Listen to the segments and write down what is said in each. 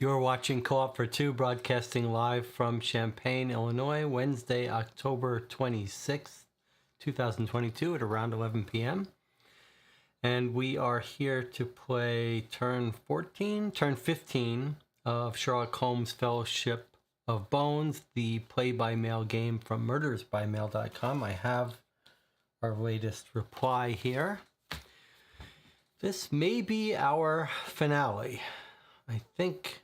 You're watching Co-op for Two, broadcasting live from Champaign, Illinois, Wednesday, October 26th, 2022 at around 11 p.m. And we are here to play turn 15 of Sherlock Holmes Fellowship of Bones, the play-by-mail game from murdersbymail.com. I have our latest reply here. This may be our finale. I think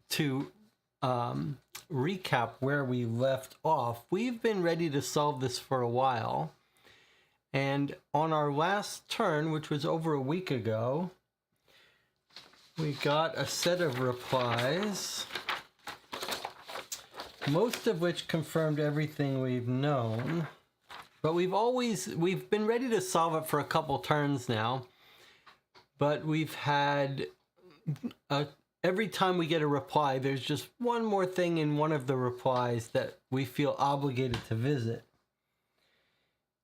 to recap where we left off, we've been ready to solve this for a while. And on our last turn, which was over a week ago, we got a set of replies, most of which confirmed everything we've known. But we've been ready to solve it for a couple turns now. But we've had every time we get a reply, there's just one more thing in one of the replies that we feel obligated to visit.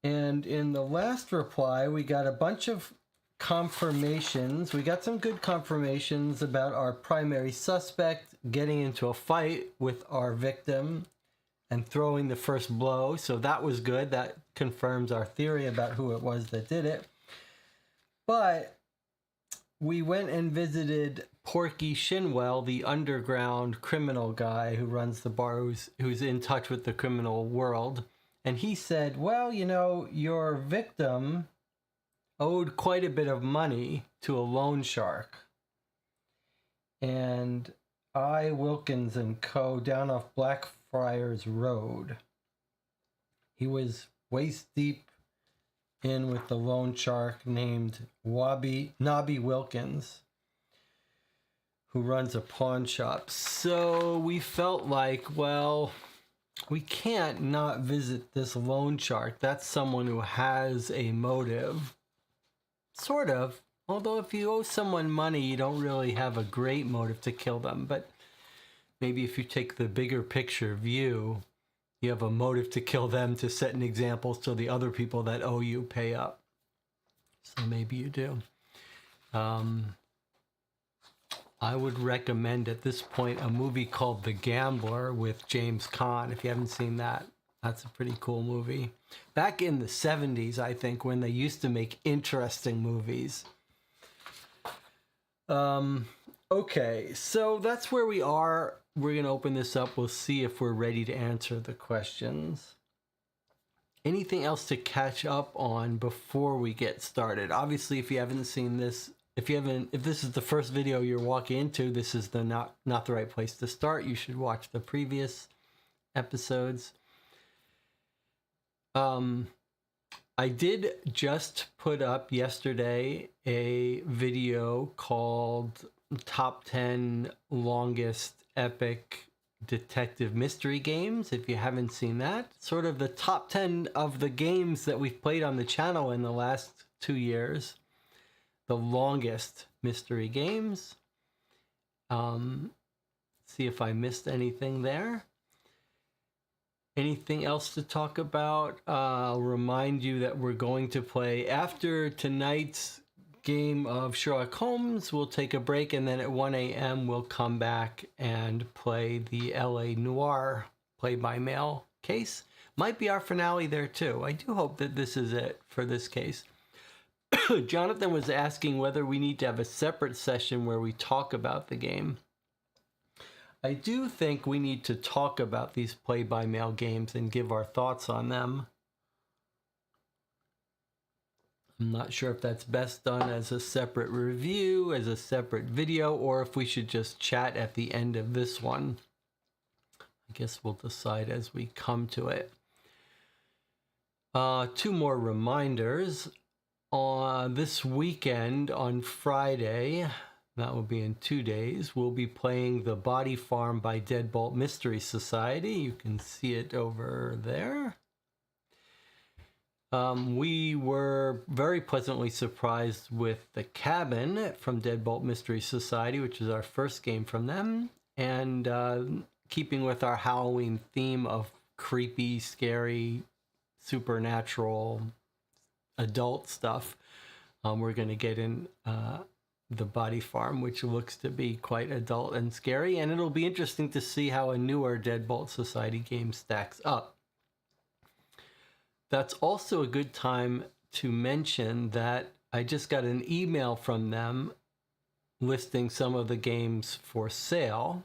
And in the last reply, we got a bunch of confirmations. We got some good confirmations about our primary suspect getting into a fight with our victim and throwing the first blow. So that was good. That confirms our theory about who it was that did it. But we went and visited Porky Shinwell, the underground criminal guy who runs the bar, who's in touch with the criminal world. And he said, well, you know, your victim owed quite a bit of money to a loan shark. And I, Wilkins and Co. down off Blackfriars Road. He was waist deep in with the loan shark named Nobby Wilkins, who runs a pawn shop. So we felt like, well, we can't not visit this loan shark. That's someone who has a motive. Sort of. Although if you owe someone money, you don't really have a great motive to kill them. But maybe if you take the bigger picture view, you have a motive to kill them to set an example so the other people that owe you pay up. So maybe you do. I would recommend at this point a movie called The Gambler with James Caan. If you haven't seen that, that's a pretty cool movie. Back in the 70s, I think, when they used to make interesting movies. Okay, so that's where we are. We're going to open this up. We'll see if we're ready to answer the questions. Anything else to catch up on before we get started? Obviously, if you haven't seen this, if this is the first video you're walking into, this is the not the right place to start. You should watch the previous episodes. I did just put up yesterday a video called Top 10 Longest Epic Detective Mystery Games. If you haven't seen that, sort of the top 10 of the games that we've played on the channel in the last 2 years. The longest mystery games. See if I missed anything there. Anything else to talk about? I'll remind you that we're going to play after tonight's game of Sherlock Holmes. We'll take a break, and then at 1 a.m. we'll come back and play the LA Noire play-by-mail case. Might be our finale there too. I do hope that this is it for this case. Jonathan was asking whether we need to have a separate session where we talk about the game. I do think we need to talk about these play-by-mail games and give our thoughts on them. I'm not sure if that's best done as a separate review, as a separate video, or if we should just chat at the end of this one. I guess we'll decide as we come to it. 2 more reminders. This weekend on Friday, that will be in 2 days, we'll be playing The Body Farm by Deadbolt Mystery Society. You can see it over there. We were very pleasantly surprised with The Cabin from Deadbolt Mystery Society, which is our first game from them. And keeping with our Halloween theme of creepy, scary, supernatural adult stuff, we're going to get in the body farm, which looks to be quite adult and scary. And it'll be interesting to see how a newer Deadbolt Society game stacks up. That's also a good time to mention that I just got an email from them listing some of the games for sale.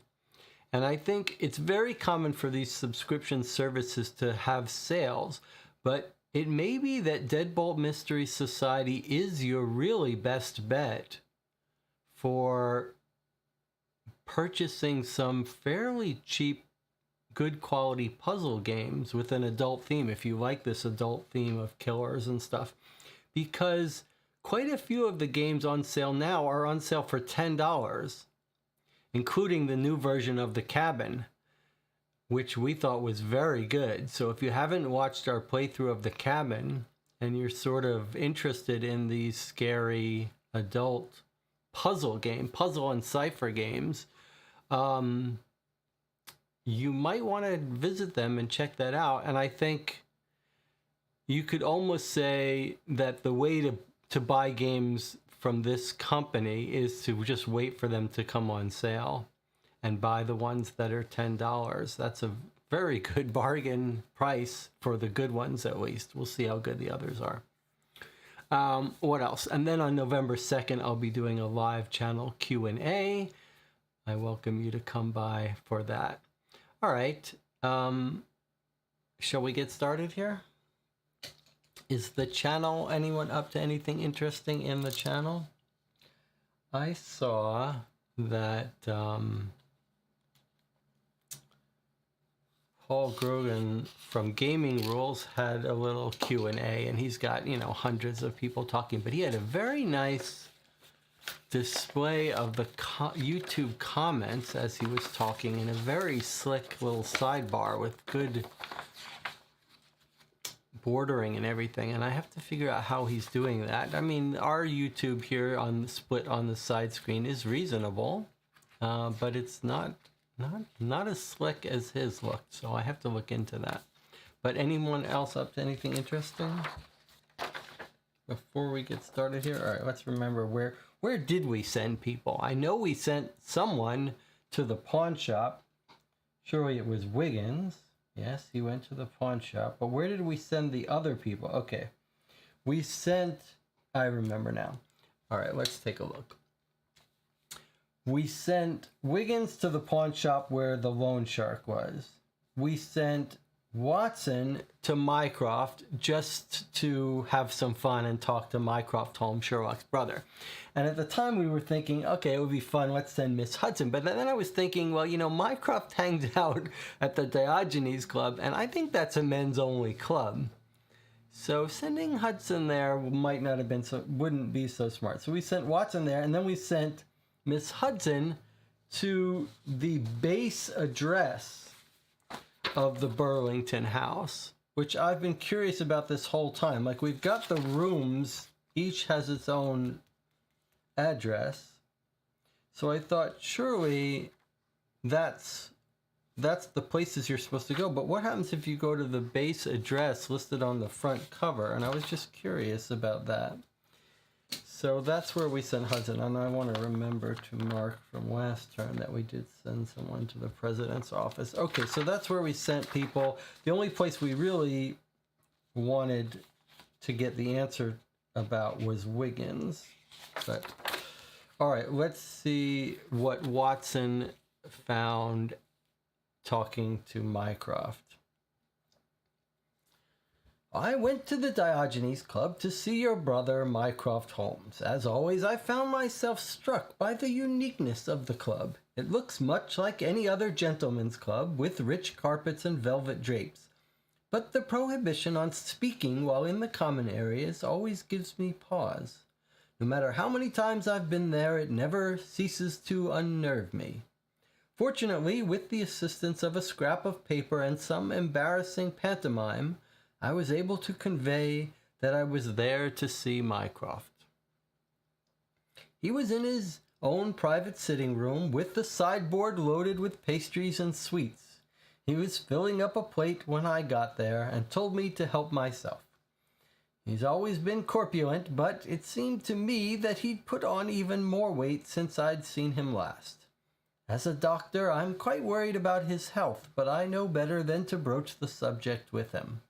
And I think it's very common for these subscription services to have sales, but it may be that Deadbolt Mystery Society is your really best bet for purchasing some fairly cheap, good quality puzzle games with an adult theme, if you like this adult theme of killers and stuff, because quite a few of the games on sale now are on sale for $10, including the new version of The Cabin, which we thought was very good. So if you haven't watched our playthrough of The Cabin and you're sort of interested in these scary adult puzzle and cipher games, you might want to visit them and check that out. And I think you could almost say that the way to buy games from this company is to just wait for them to come on sale and buy the ones that are $10. That's a very good bargain price for the good ones, at least. We'll see how good the others are. What else? And then on November 2nd, I'll be doing a live channel Q&A. I welcome you to come by for that. All right. Shall we get started here? Is the channel, anyone up to anything interesting in the channel? I saw that Paul Grogan from Gaming Rules had a little Q&A, and he's got, hundreds of people talking, but he had a very nice display of the YouTube comments as he was talking in a very slick little sidebar with good bordering and everything, and I have to figure out how he's doing that. I mean, our YouTube here on the split on the side screen is reasonable, but it's not as slick as his looked, so I have to look into that. But anyone else up to anything interesting before we get started here? All right, let's remember where did we send people? I know we sent someone to the pawn shop. Surely it was Wiggins. Yes, he went to the pawn shop. But where did we send the other people? Okay, we sent, I remember now. All right, let's take a look. We sent Wiggins to the pawn shop where the loan shark was. We sent Watson to Mycroft just to have some fun and talk to Mycroft Holmes, Sherlock's brother. And at the time we were thinking, okay, it would be fun, let's send Miss Hudson. But then I was thinking, well, Mycroft hangs out at the Diogenes Club, and I think that's a men's only club. So sending Hudson there might not have been wouldn't be so smart. So we sent Watson there, and then we sent Miss Hudson to the base address of the Burlington house, which I've been curious about this whole time. Like, we've got the rooms, each has its own address. So I thought surely that's the places you're supposed to go. But what happens if you go to the base address listed on the front cover? And I was just curious about that. So that's where we sent Hudson, and I want to remember to mark from last term that we did send someone to the president's office. Okay, so that's where we sent people. The only place we really wanted to get the answer about was Wiggins. But all right, let's see what Watson found talking to Mycroft. I went to the Diogenes Club to see your brother, Mycroft Holmes. As always, I found myself struck by the uniqueness of the club. It looks much like any other gentleman's club, with rich carpets and velvet drapes. But the prohibition on speaking while in the common areas always gives me pause. No matter how many times I've been there, it never ceases to unnerve me. Fortunately, with the assistance of a scrap of paper and some embarrassing pantomime, I was able to convey that I was there to see Mycroft. He was in his own private sitting room with the sideboard loaded with pastries and sweets. He was filling up a plate when I got there and told me to help myself. He's always been corpulent, but it seemed to me that he'd put on even more weight since I'd seen him last. As a doctor, I'm quite worried about his health, but I know better than to broach the subject with him.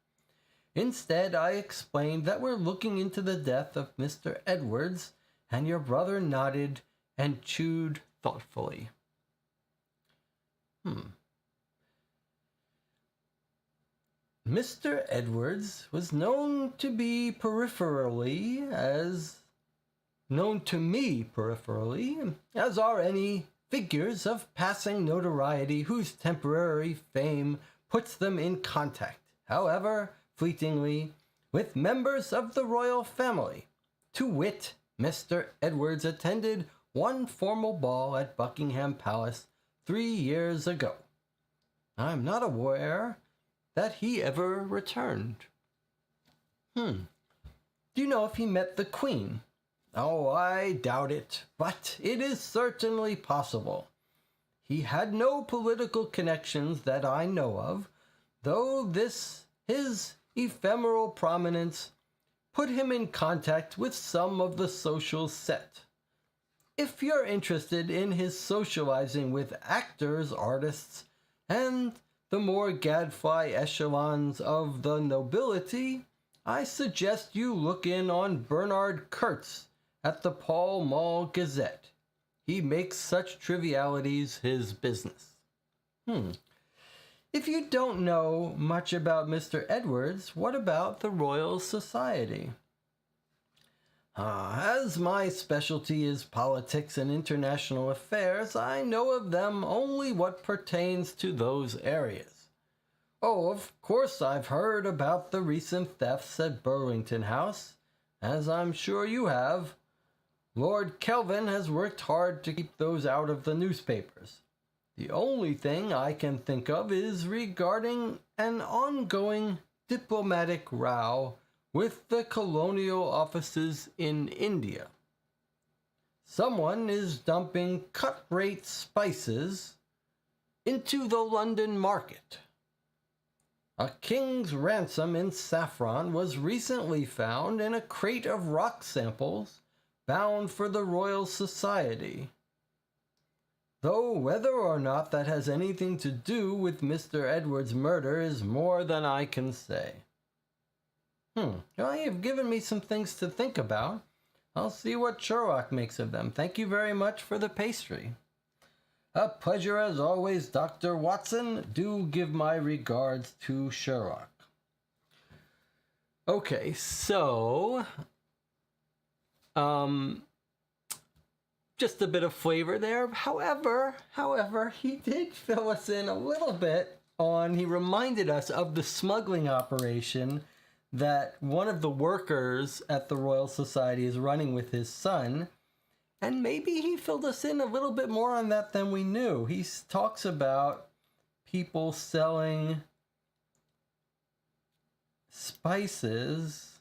Instead, I explained that we're looking into the death of Mr. Edwards, and your brother nodded and chewed thoughtfully. Mr. Edwards was known to me peripherally, as are any figures of passing notoriety whose temporary fame puts them in contact, however fleetingly, with members of the royal family. To wit, Mr. Edwards attended one formal ball at Buckingham Palace 3 years ago. I'm not aware that he ever returned. Do you know if he met the Queen? Oh, I doubt it, but it is certainly possible. He had no political connections that I know of, though his ephemeral prominence put him in contact with some of the social set. If you're interested in his socializing with actors, artists, and the more gadfly echelons of the nobility, I suggest you look in on Bernard Kurtz at the Pall Mall Gazette. He makes such trivialities his business. If you don't know much about Mr. Edwards, what about the Royal Society? As my specialty is politics and international affairs, I know of them only what pertains to those areas. Oh, of course I've heard about the recent thefts at Burlington House, as I'm sure you have. Lord Kelvin has worked hard to keep those out of the newspapers. The only thing I can think of is regarding an ongoing diplomatic row with the colonial offices in India. Someone is dumping cut-rate spices into the London market. A king's ransom in saffron was recently found in a crate of rock samples bound for the Royal Society. Though whether or not that has anything to do with Mr. Edwards' murder is more than I can say. Well, you've given me some things to think about. I'll see what Sherlock makes of them. Thank you very much for the pastry. A pleasure as always, Dr. Watson. Do give my regards to Sherlock. Okay, so just a bit of flavor there. However, he did fill us in a little bit he reminded us of the smuggling operation that one of the workers at the Royal Society is running with his son. And maybe he filled us in a little bit more on that than we knew. He talks about people selling spices.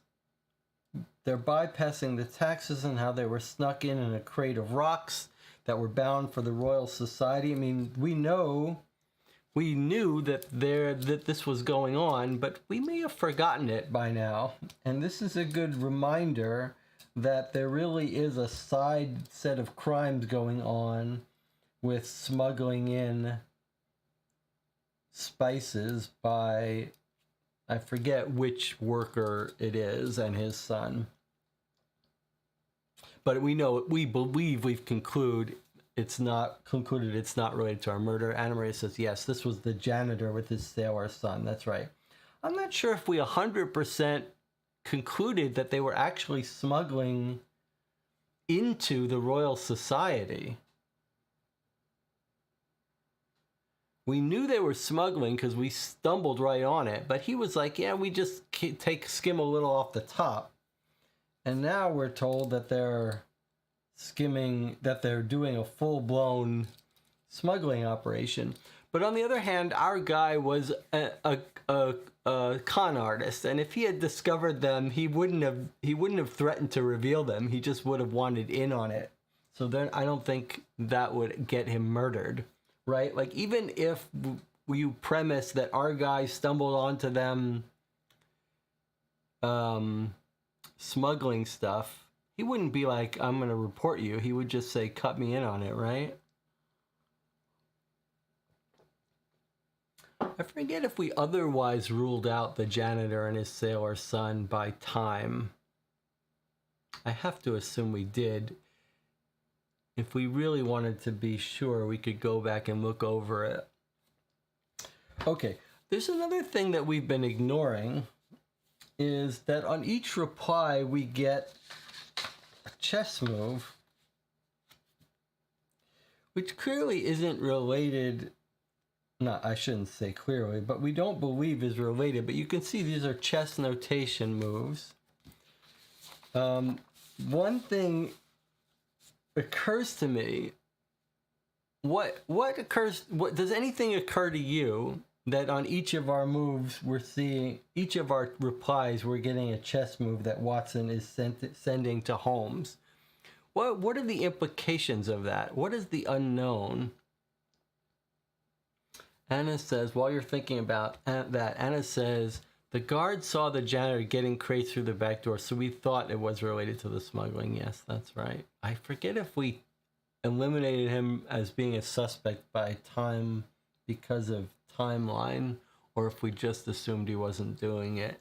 They're bypassing the taxes and how they were snuck in a crate of rocks that were bound for the Royal Society. I mean, we knew that this was going on, but we may have forgotten it by now. And this is a good reminder that there really is a side set of crimes going on with smuggling in spices by, I forget which worker it is, and his son. But we believe we've concluded it's not related to our murder. Anna Maria says, yes, this was the janitor with his sailor son. That's right. I'm not sure if we 100% concluded that they were actually smuggling into the Royal Society. We knew they were smuggling because we stumbled right on it, but he was like, yeah, we just skim a little off the top. And now we're told that they're doing a full-blown smuggling operation. But on the other hand, our guy was a con artist, and if he had discovered them, he wouldn't have threatened to reveal them. He just would have wanted in on it. So then I don't think that would get him murdered, right? Like, even if you premise that our guy stumbled onto them smuggling stuff, he wouldn't be like, I'm going to report you. He would just say, cut me in on it, right? I forget if we otherwise ruled out the janitor and his sailor son by time. I have to assume we did. If we really wanted to be sure, we could go back and look over it. Okay, there's another thing that we've been ignoring, is that on each reply we get a chess move, which clearly isn't related. No, I shouldn't say clearly, but we don't believe is related. But you can see these are chess notation moves. One thing occurs to me. What does anything occur to you that on each of our moves we're seeing, each of our replies we're getting a chess move that Watson is sending to Holmes? What are the implications of that? What is the unknown? Anna says, while you're thinking about that, Anna says, the guard saw the janitor getting crates through the back door, so we thought it was related to the smuggling. Yes, that's right. I forget if we eliminated him as being a suspect by time because of timeline, or if we just assumed he wasn't doing it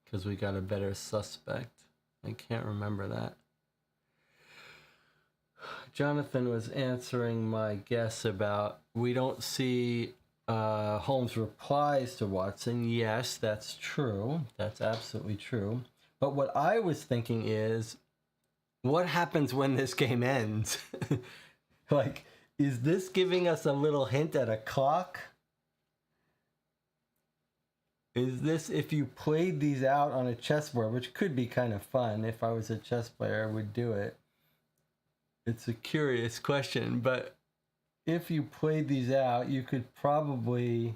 because we got a better suspect. I can't remember that. Jonathan was answering my guess about we don't see Holmes' replies to Watson. Yes, that's true. That's absolutely true. But what I was thinking is, what happens when this game ends? Like, is this giving us a little hint at a clock? Is this, if you played these out on a chessboard, which could be kind of fun, if I was a chess player, I would do it. It's a curious question, but if you played these out, you could probably...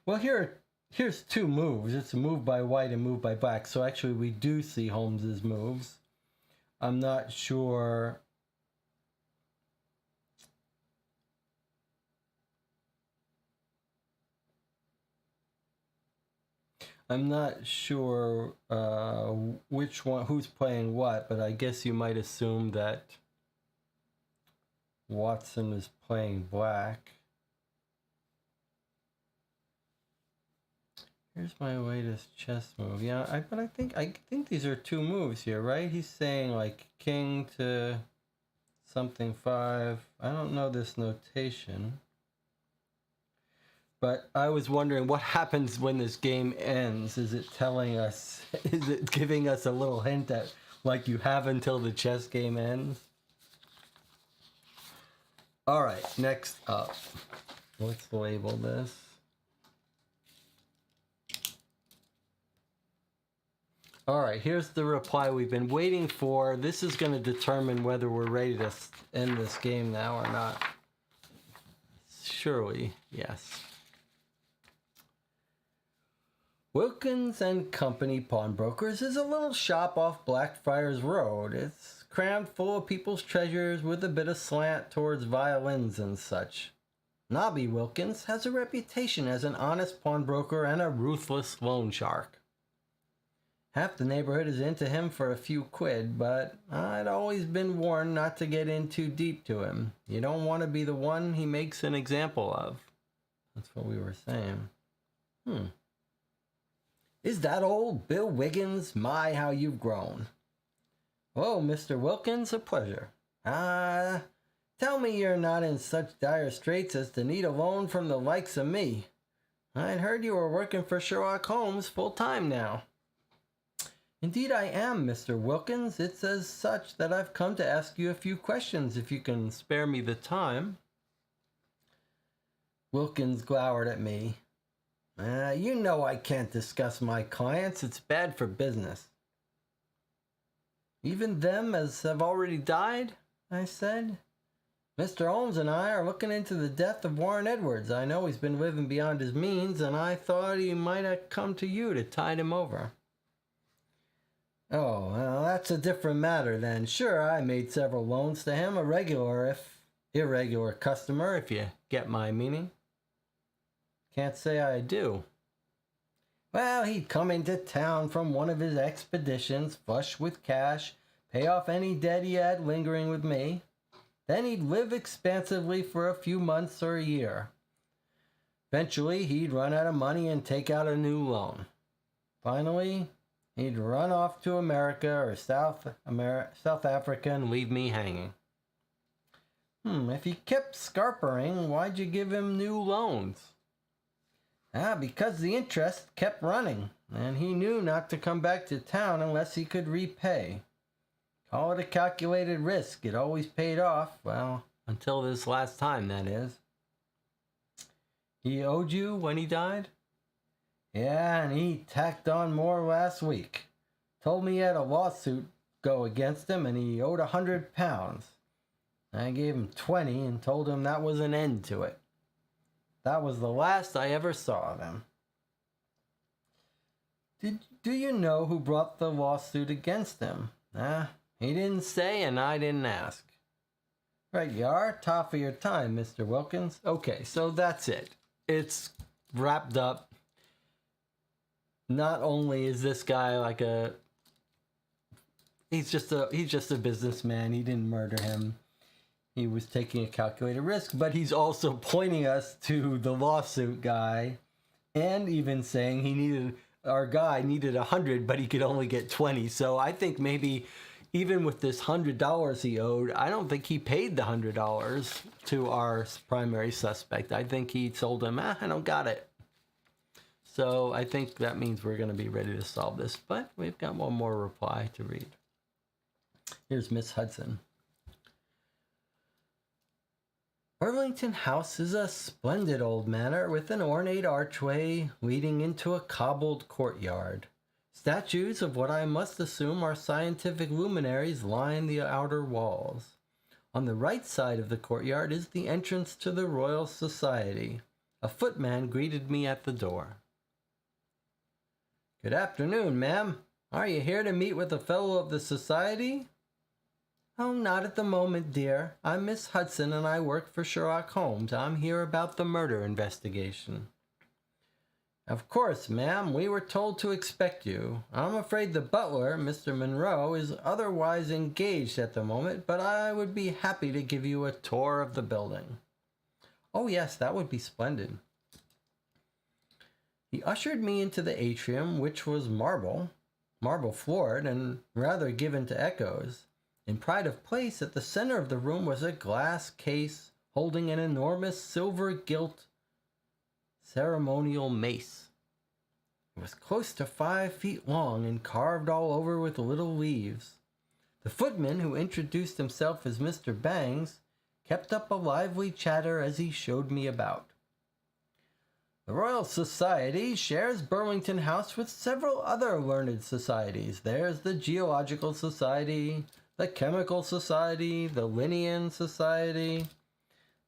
Well, here's two moves. It's a move by white and move by black. So actually, we do see Holmes's moves. I'm not sure... I'm not sure which one, who's playing what, but I guess you might assume that Watson is playing black. Here's my latest chess move. Yeah, but I think these are two moves here, right? He's saying like king to something 5. I don't know this notation. But I was wondering what happens when this game ends. Is it telling us, is it giving us a little hint at like you have until the chess game ends? All right, next up, let's label this. All right, here's the reply we've been waiting for. This is going to determine whether we're ready to end this game now or not. Surely, yes. Wilkins and Company Pawnbrokers is a little shop off Blackfriars Road. It's crammed full of people's treasures with a bit of slant towards violins and such. Nobby Wilkins has a reputation as an honest pawnbroker and a ruthless loan shark. Half the neighborhood is into him for a few quid, but I'd always been warned not to get in too deep to him. You don't want to be the one he makes an example of. That's what we were saying. Is that old Bill Wiggins? My, how you've grown. Oh, Mr. Wilkins, a pleasure. Tell me you're not in such dire straits as to need a loan from the likes of me. I'd heard you were working for Sherlock Holmes full time now. Indeed I am, Mr. Wilkins. It's as such that I've come to ask you a few questions, if you can spare me the time. Wilkins glowered at me. You know I can't discuss my clients. It's bad for business. Even them as have already died? I said. Mr. Holmes and I are looking into the death of Warren Edwards. I know he's been living beyond his means, and I thought he might have come to you to tide him over. Oh, well, that's a different matter then. Sure, I made several loans to him, a regular if irregular customer, if you get my meaning. Can't say I do. Well, he'd come into town from one of his expeditions, flush with cash, pay off any debt he had lingering with me. Then he'd live expansively for a few months or a year. Eventually, he'd run out of money and take out a new loan. Finally, he'd run off to America or South Africa and leave me hanging. If he kept scarpering, why'd you give him new loans? Because the interest kept running, and he knew not to come back to town unless he could repay. Call it a calculated risk. It always paid off. Well, until this last time, that is. He owed you when he died? Yeah, and he tacked on more last week. Told me he had a lawsuit go against him and he owed £100. I gave him 20 and told him that was an end to it. That was the last I ever saw of him. Do you know who brought the lawsuit against him? He didn't say and I didn't ask. Right you are, top of your time, Mr. Wilkins. Okay, so that's it. It's wrapped up. Not only is this guy like he's just a businessman. He didn't murder him. He was taking a calculated risk, but he's also pointing us to the lawsuit guy and even saying our guy needed 100, but he could only get 20. So I think maybe even with this $100 he owed, I don't think he paid the $100 to our primary suspect. I think he told him, I don't got it. So I think that means we're going to be ready to solve this, but we've got one more reply to read. Here's Miss Hudson. Burlington House is a splendid old manor with an ornate archway leading into a cobbled courtyard. Statues of what I must assume are scientific luminaries line the outer walls. On the right side of the courtyard is the entrance to the Royal Society. A footman greeted me at the door. Good afternoon, ma'am. Are you here to meet with a fellow of the society? Oh, not at the moment, dear. I'm Miss Hudson and I work for Sherlock Holmes. I'm here about the murder investigation. Of course, ma'am. We were told to expect you. I'm afraid the butler, Mr. Monroe, is otherwise engaged at the moment, but I would be happy to give you a tour of the building. Oh, yes, that would be splendid. He ushered me into the atrium, which was marble floored and rather given to echoes. In pride of place, at the center of the room was a glass case holding an enormous silver-gilt ceremonial mace. It was close to 5 feet long and carved all over with little leaves. The footman, who introduced himself as Mr. Bangs, kept up a lively chatter as he showed me about. The Royal Society shares Burlington House with several other learned societies. There's the Geological Society, the Chemical Society, the Linnean Society.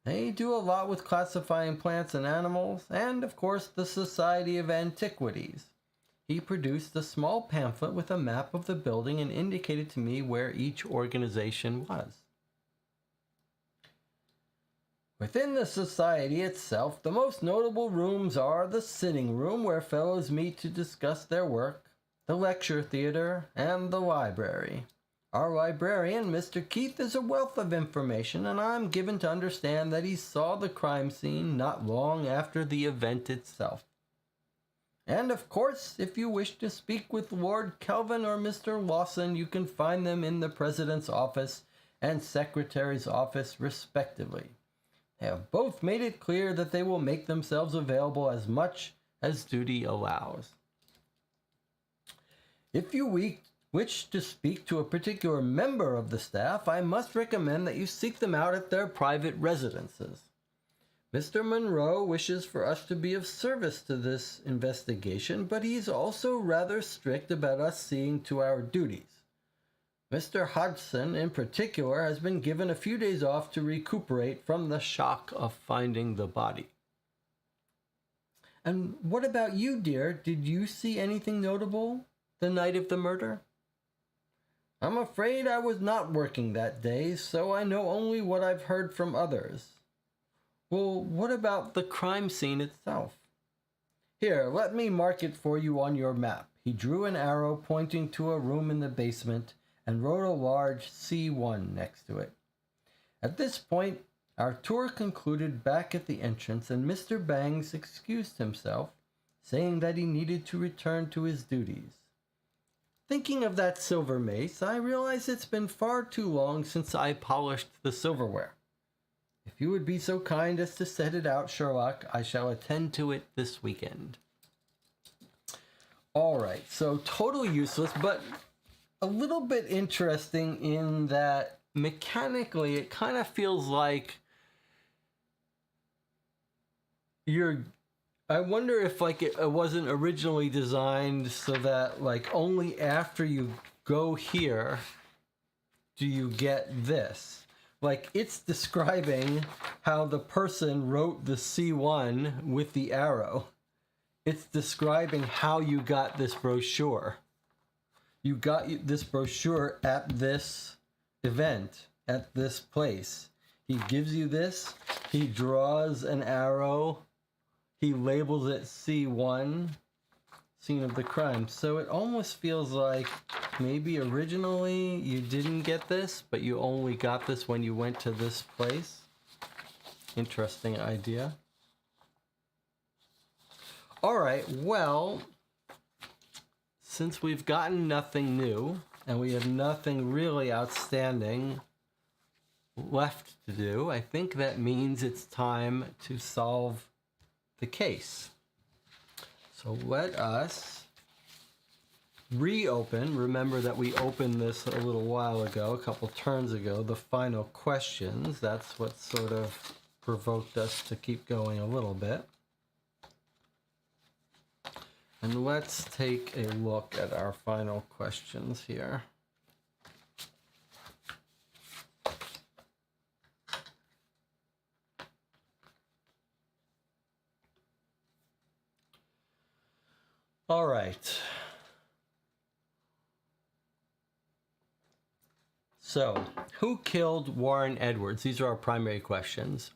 They do a lot with classifying plants and animals, and of course the Society of Antiquities. He produced a small pamphlet with a map of the building and indicated to me where each organization was. Within the society itself, the most notable rooms are the sitting room where fellows meet to discuss their work, the lecture theater, and the library. Our librarian, Mr. Keith, is a wealth of information, and I'm given to understand that he saw the crime scene not long after the event itself. And of course, if you wish to speak with Lord Kelvin or Mr. Lawson, you can find them in the President's office and Secretary's office, respectively. They have both made it clear that they will make themselves available as much as duty allows. If you wish to speak to a particular member of the staff, I must recommend that you seek them out at their private residences. Mr. Monroe wishes for us to be of service to this investigation, but he's also rather strict about us seeing to our duties. Mr. Hodgson, in particular, has been given a few days off to recuperate from the shock of finding the body. And what about you, dear? Did you see anything notable the night of the murder? I'm afraid I was not working that day, so I know only what I've heard from others. Well, what about the crime scene itself? Here, let me mark it for you on your map. He drew an arrow pointing to a room in the basement and wrote a large C1 next to it. At this point, our tour concluded back at the entrance, and Mr. Bangs excused himself, saying that he needed to return to his duties. Thinking of that silver mace, I realize it's been far too long since I polished the silverware. If you would be so kind as to set it out, Sherlock, I shall attend to it this weekend. All right, so totally useless, but a little bit interesting in that mechanically it kind of feels like I wonder if like it wasn't originally designed so that like only after you go here do you get this. Like it's describing how the person wrote the C1 with the arrow. It's describing how you got this brochure. You got this brochure at this event, at this place. He gives you this, he draws an arrow, he labels it C1, scene of the crime. So it almost feels like maybe originally you didn't get this, but you only got this when you went to this place. Interesting idea. All right, well, since we've gotten nothing new and we have nothing really outstanding left to do, I think that means it's time to solve the case. So let us reopen. Remember that we opened this a little while ago, a couple turns ago, the final questions. That's what sort of provoked us to keep going a little bit. And let's take a look at our final questions here. All right. So, who killed Warren Edwards? These are our primary questions.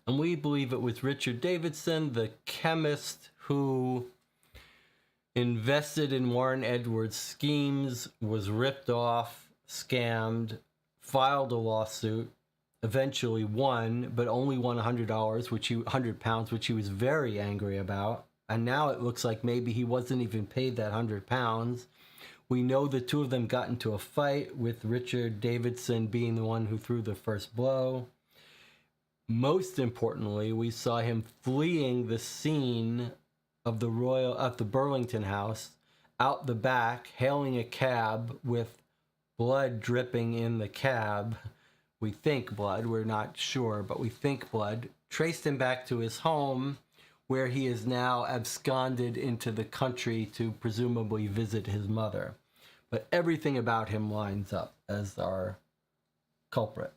And we believe it was Richard Davidson, the chemist who invested in Warren Edwards' schemes, was ripped off, scammed, filed a lawsuit, eventually won, but only won £100, £100, which he was very angry about. And now it looks like maybe he wasn't even paid that £100. We know the two of them got into a fight, with Richard Davidson being the one who threw the first blow. Most importantly, we saw him fleeing the scene of the Burlington house out the back, hailing a cab with blood dripping in the cab. We think blood, we're not sure, but we think blood. Traced him back to his home, where he is now absconded into the country to presumably visit his mother. But everything about him lines up as our culprit.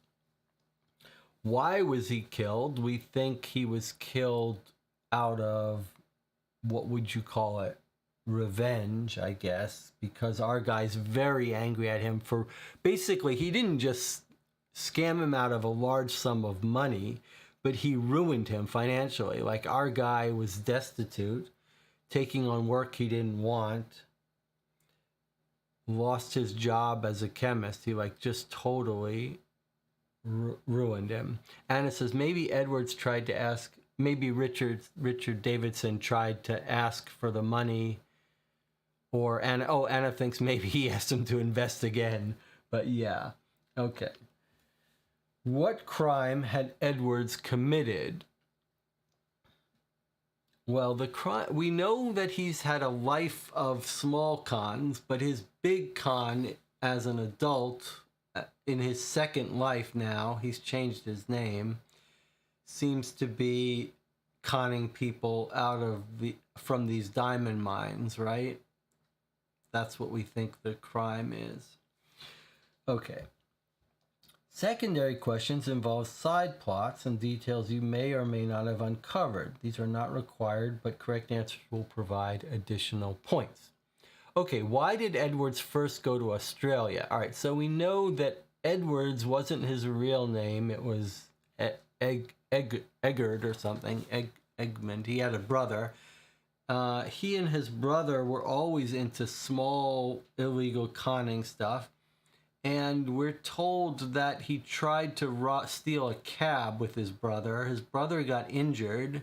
Why was he killed? We think he was killed out of, what would you call it? Revenge, I guess, because our guy's very angry at him for, basically, he didn't just scam him out of a large sum of money, but he ruined him financially. Like, our guy was destitute, taking on work he didn't want, lost his job as a chemist. He just totally ruined him. Anna says maybe Edwards tried to ask, maybe Richard Davidson tried to ask for the money, or Anna thinks maybe he asked him to invest again. But yeah, okay. What crime had Edwards committed? Well, the crime, we know that he's had a life of small cons, but his big con as an adult, in his second life now, he's changed his name, seems to be conning people from these diamond mines, right? That's what we think the crime is. Okay. Secondary questions involve side plots and details you may or may not have uncovered. These are not required, but correct answers will provide additional points. Okay, why did Edwards first go to Australia? All right, so we know that Edwards wasn't his real name. It was Eggert or something, Egmont. He had a brother. he and his brother were always into small illegal conning stuff. And we're told that he tried to steal a cab with his brother. His brother got injured.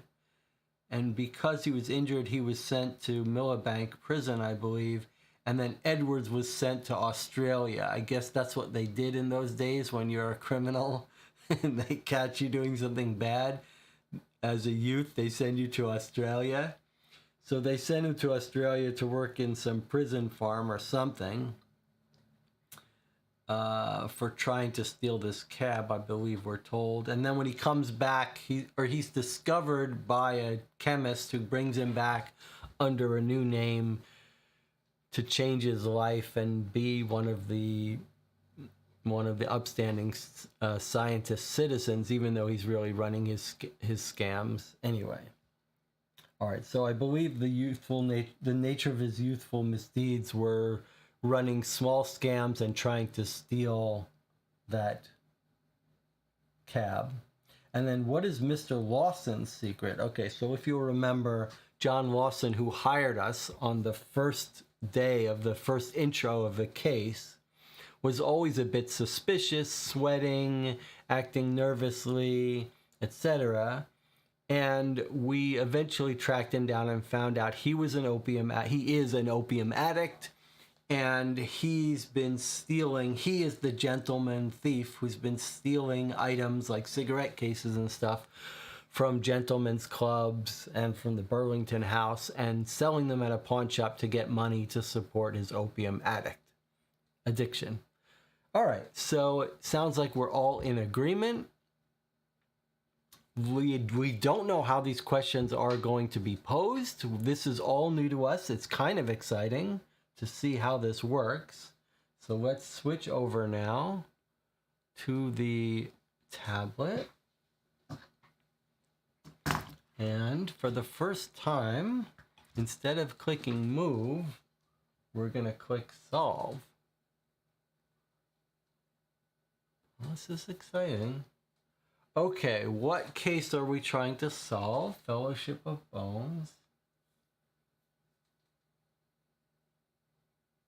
And because he was injured, he was sent to Millbank prison, I believe. And then Edwards was sent to Australia. I guess that's what they did in those days when you're a criminal and they catch you doing something bad. As a youth, they send you to Australia. So they sent him to Australia to work in some prison farm or something for trying to steal this cab, I believe we're told. And then when he comes back, he's discovered by a chemist who brings him back under a new name to change his life and be one of the upstanding scientist citizens, even though he's really running his scams anyway. All right, so I believe the nature of his youthful misdeeds were running small scams and trying to steal that cab. And then what is Mr. Lawson's secret? Okay, so if you remember, John Lawson, who hired us on the first day of the first intro of the case, was always a bit suspicious, sweating, acting nervously, etc. And we eventually tracked him down and found out he is an opium addict, and he's been stealing. He is the gentleman thief who's been stealing items like cigarette cases and stuff from gentlemen's clubs and from the Burlington house and selling them at a pawn shop to get money to support his opium addiction. All right, so it sounds like we're all in agreement. We don't know how these questions are going to be posed. This is all new to us. It's kind of exciting to see how this works. So let's switch over now to the tablet. And for the first time, instead of clicking move, we're going to click solve. Well, this is exciting. Okay, what case are we trying to solve? Fellowship of Bones.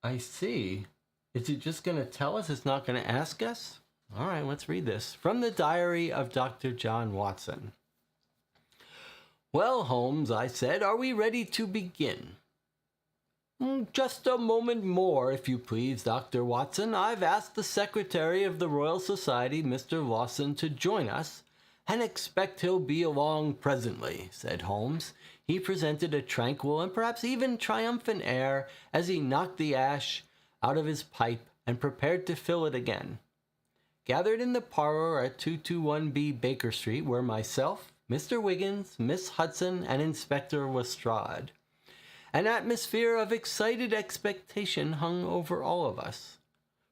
I see. Is it just going to tell us? It's not going to ask us? All right, let's read this. From the diary of Dr. John Watson. Well, Holmes, I said, are we ready to begin? Just a moment more, if you please, Dr. Watson. I've asked the Secretary of the Royal Society, Mr. Lawson, to join us, and expect he'll be along presently, said Holmes. He presented a tranquil and perhaps even triumphant air as he knocked the ash out of his pipe and prepared to fill it again. Gathered in the parlor at 221B Baker Street were myself, Mr. Wiggins, Miss Hudson, and Inspector Lestrade. An atmosphere of excited expectation hung over all of us,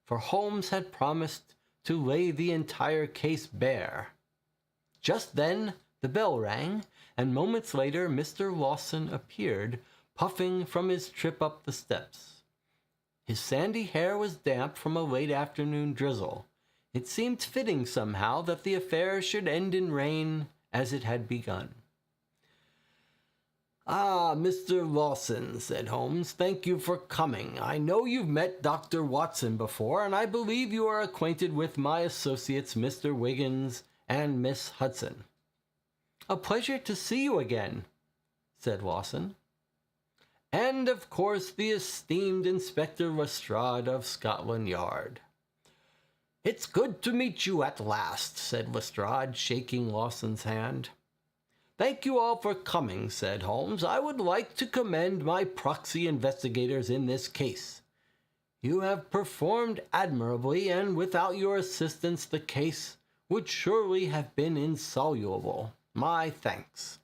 for Holmes had promised to lay the entire case bare. Just then the bell rang, and moments later Mr. Lawson appeared, puffing from his trip up the steps. His sandy hair was damp from a late afternoon drizzle. It seemed fitting somehow that the affair should end in rain as it had begun. Ah, Mr. Lawson, said Holmes, thank you for coming. I know you've met Dr. Watson before, and I believe you are acquainted with my associates, Mr. Wiggins and Miss Hudson. A pleasure to see you again, said Lawson. And, of course, the esteemed Inspector Lestrade of Scotland Yard. It's good to meet you at last, said Lestrade, shaking Lawson's hand. Thank you all for coming, said Holmes. I would like to commend my proxy investigators in this case. You have performed admirably, and without your assistance the case would surely have been insoluble. My thanks.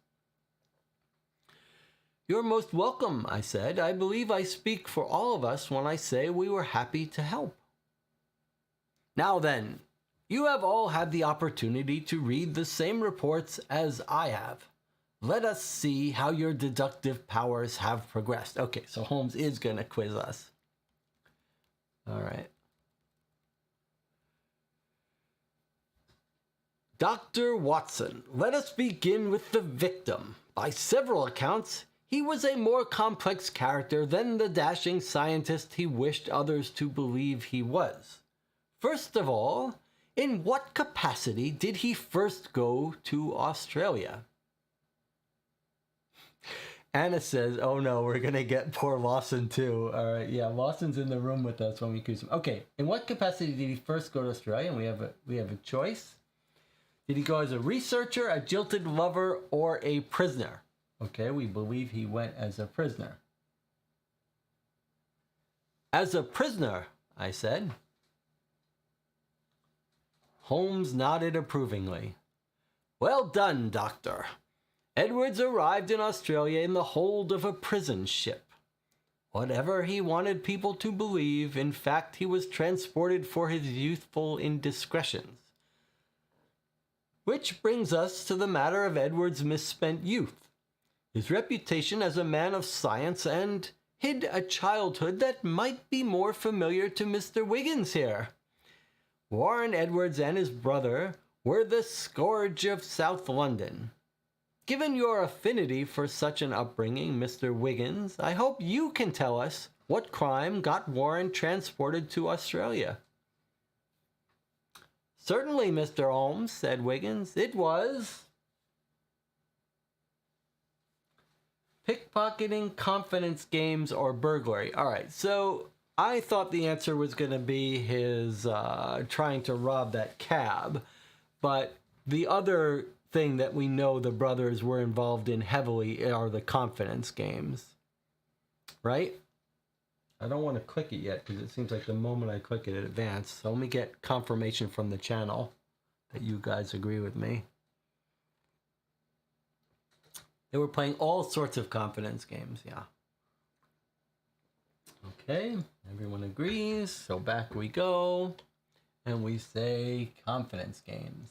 You're most welcome, I said. I believe I speak for all of us when I say we were happy to help. Now then, you have all had the opportunity to read the same reports as I have. Let us see how your deductive powers have progressed. Okay, so Holmes is going to quiz us. All right. Dr. Watson, let us begin with the victim. By several accounts, he was a more complex character than the dashing scientist he wished others to believe he was. First of all, in what capacity did he first go to Australia? Anna says, oh no, we're going to get poor Lawson too. All right, yeah, Lawson's in the room with us when we accuse him. Okay, in what capacity did he first go to Australia? And we have a choice. Did he go as a researcher, a jilted lover, or a prisoner? Okay, we believe he went as a prisoner. As a prisoner, I said. Holmes nodded approvingly. Well done, Doctor. Edwards arrived in Australia in the hold of a prison ship. Whatever he wanted people to believe, in fact, he was transported for his youthful indiscretions. Which brings us to the matter of Edwards' misspent youth. His reputation as a man of science and hid a childhood that might be more familiar to Mr. Wiggins here. Warren Edwards and his brother were the scourge of South London. Given your affinity for such an upbringing, Mr. Wiggins, I hope you can tell us what crime got Warren transported to Australia. Certainly, Mr. Holmes, said Wiggins. It was pickpocketing, confidence games, or burglary. All right, so I thought the answer was going to be his trying to rob that cab, but the other thing that we know the brothers were involved in heavily are the confidence games, right? I don't want to click it yet because it seems like the moment I click it, it advances. So let me get confirmation from the channel that you guys agree with me. They were playing all sorts of confidence games, yeah. Okay, everyone agrees. So back we go. And we say confidence games.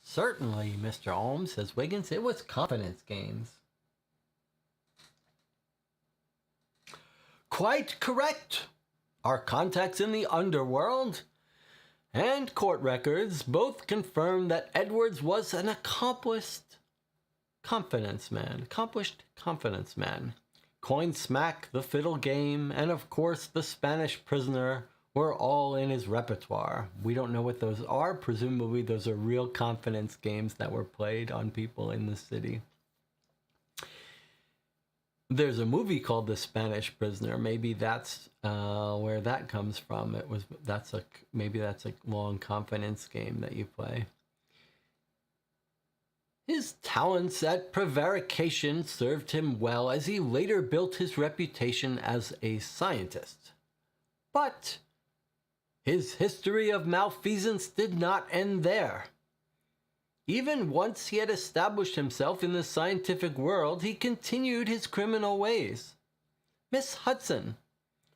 Certainly, Mr. Holmes, says Wiggins, it was confidence games. Quite correct. Our contacts in the underworld and court records both confirm that Edwards was an accomplished confidence man. Coin Smack, the Fiddle Game, and of course the Spanish Prisoner were all in his repertoire. We don't know what those are. Presumably those are real confidence games that were played on people in the city. There's a movie called The Spanish Prisoner. Maybe that's where that comes from. Maybe that's a long confidence game that you play. His talents at prevarication served him well as he later built his reputation as a scientist. But his history of malfeasance did not end there. Even once he had established himself in the scientific world, he continued his criminal ways. Miss Hudson,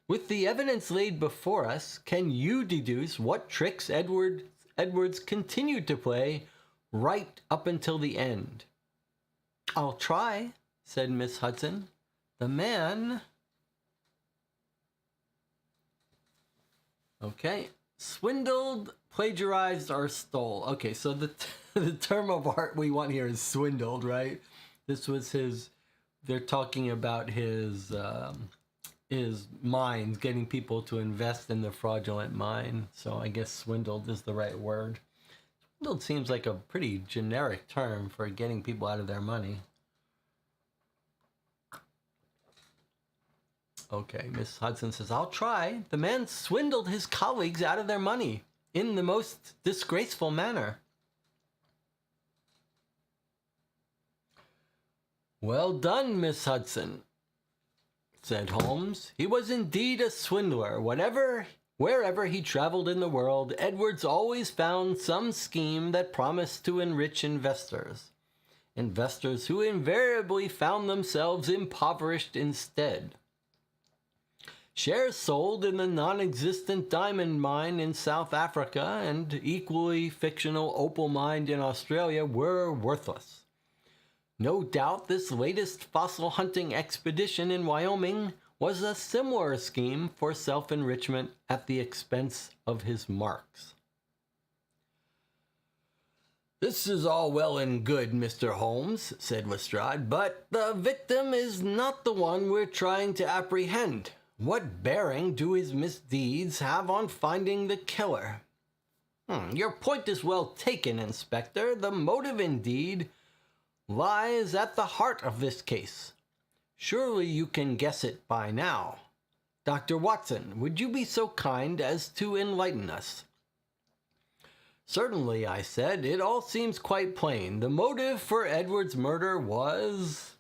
with the evidence laid before us, can you deduce what tricks Edwards continued to play right up until the end? I'll try, said Miss Hudson. The man... Okay. Swindled, plagiarized, or stole. Okay, so the term of art we want here is swindled, right? This was his... They're talking about his mines, getting people to invest in the fraudulent mine. So I guess swindled is the right word. Swindled seems like a pretty generic term for getting people out of their money. Okay, Miss Hudson says, I'll try. The man swindled his colleagues out of their money in the most disgraceful manner. Well done, Miss Hudson, said Holmes. He was indeed a swindler. Wherever he traveled in the world, Edwards always found some scheme that promised to enrich investors. Investors who invariably found themselves impoverished instead. Shares sold in the non-existent diamond mine in South Africa and equally fictional opal mine in Australia were worthless. No doubt this latest fossil hunting expedition in Wyoming was a similar scheme for self-enrichment at the expense of his marks. "This is all well and good, Mr. Holmes," said Lestrade, "but the victim is not the one we're trying to apprehend. What bearing do his misdeeds have on finding the killer?" Your point is well taken, Inspector. The motive, indeed, lies at the heart of this case. Surely you can guess it by now. Dr. Watson, would you be so kind as to enlighten us? "Certainly," I said. "It all seems quite plain. The motive for Edward's murder was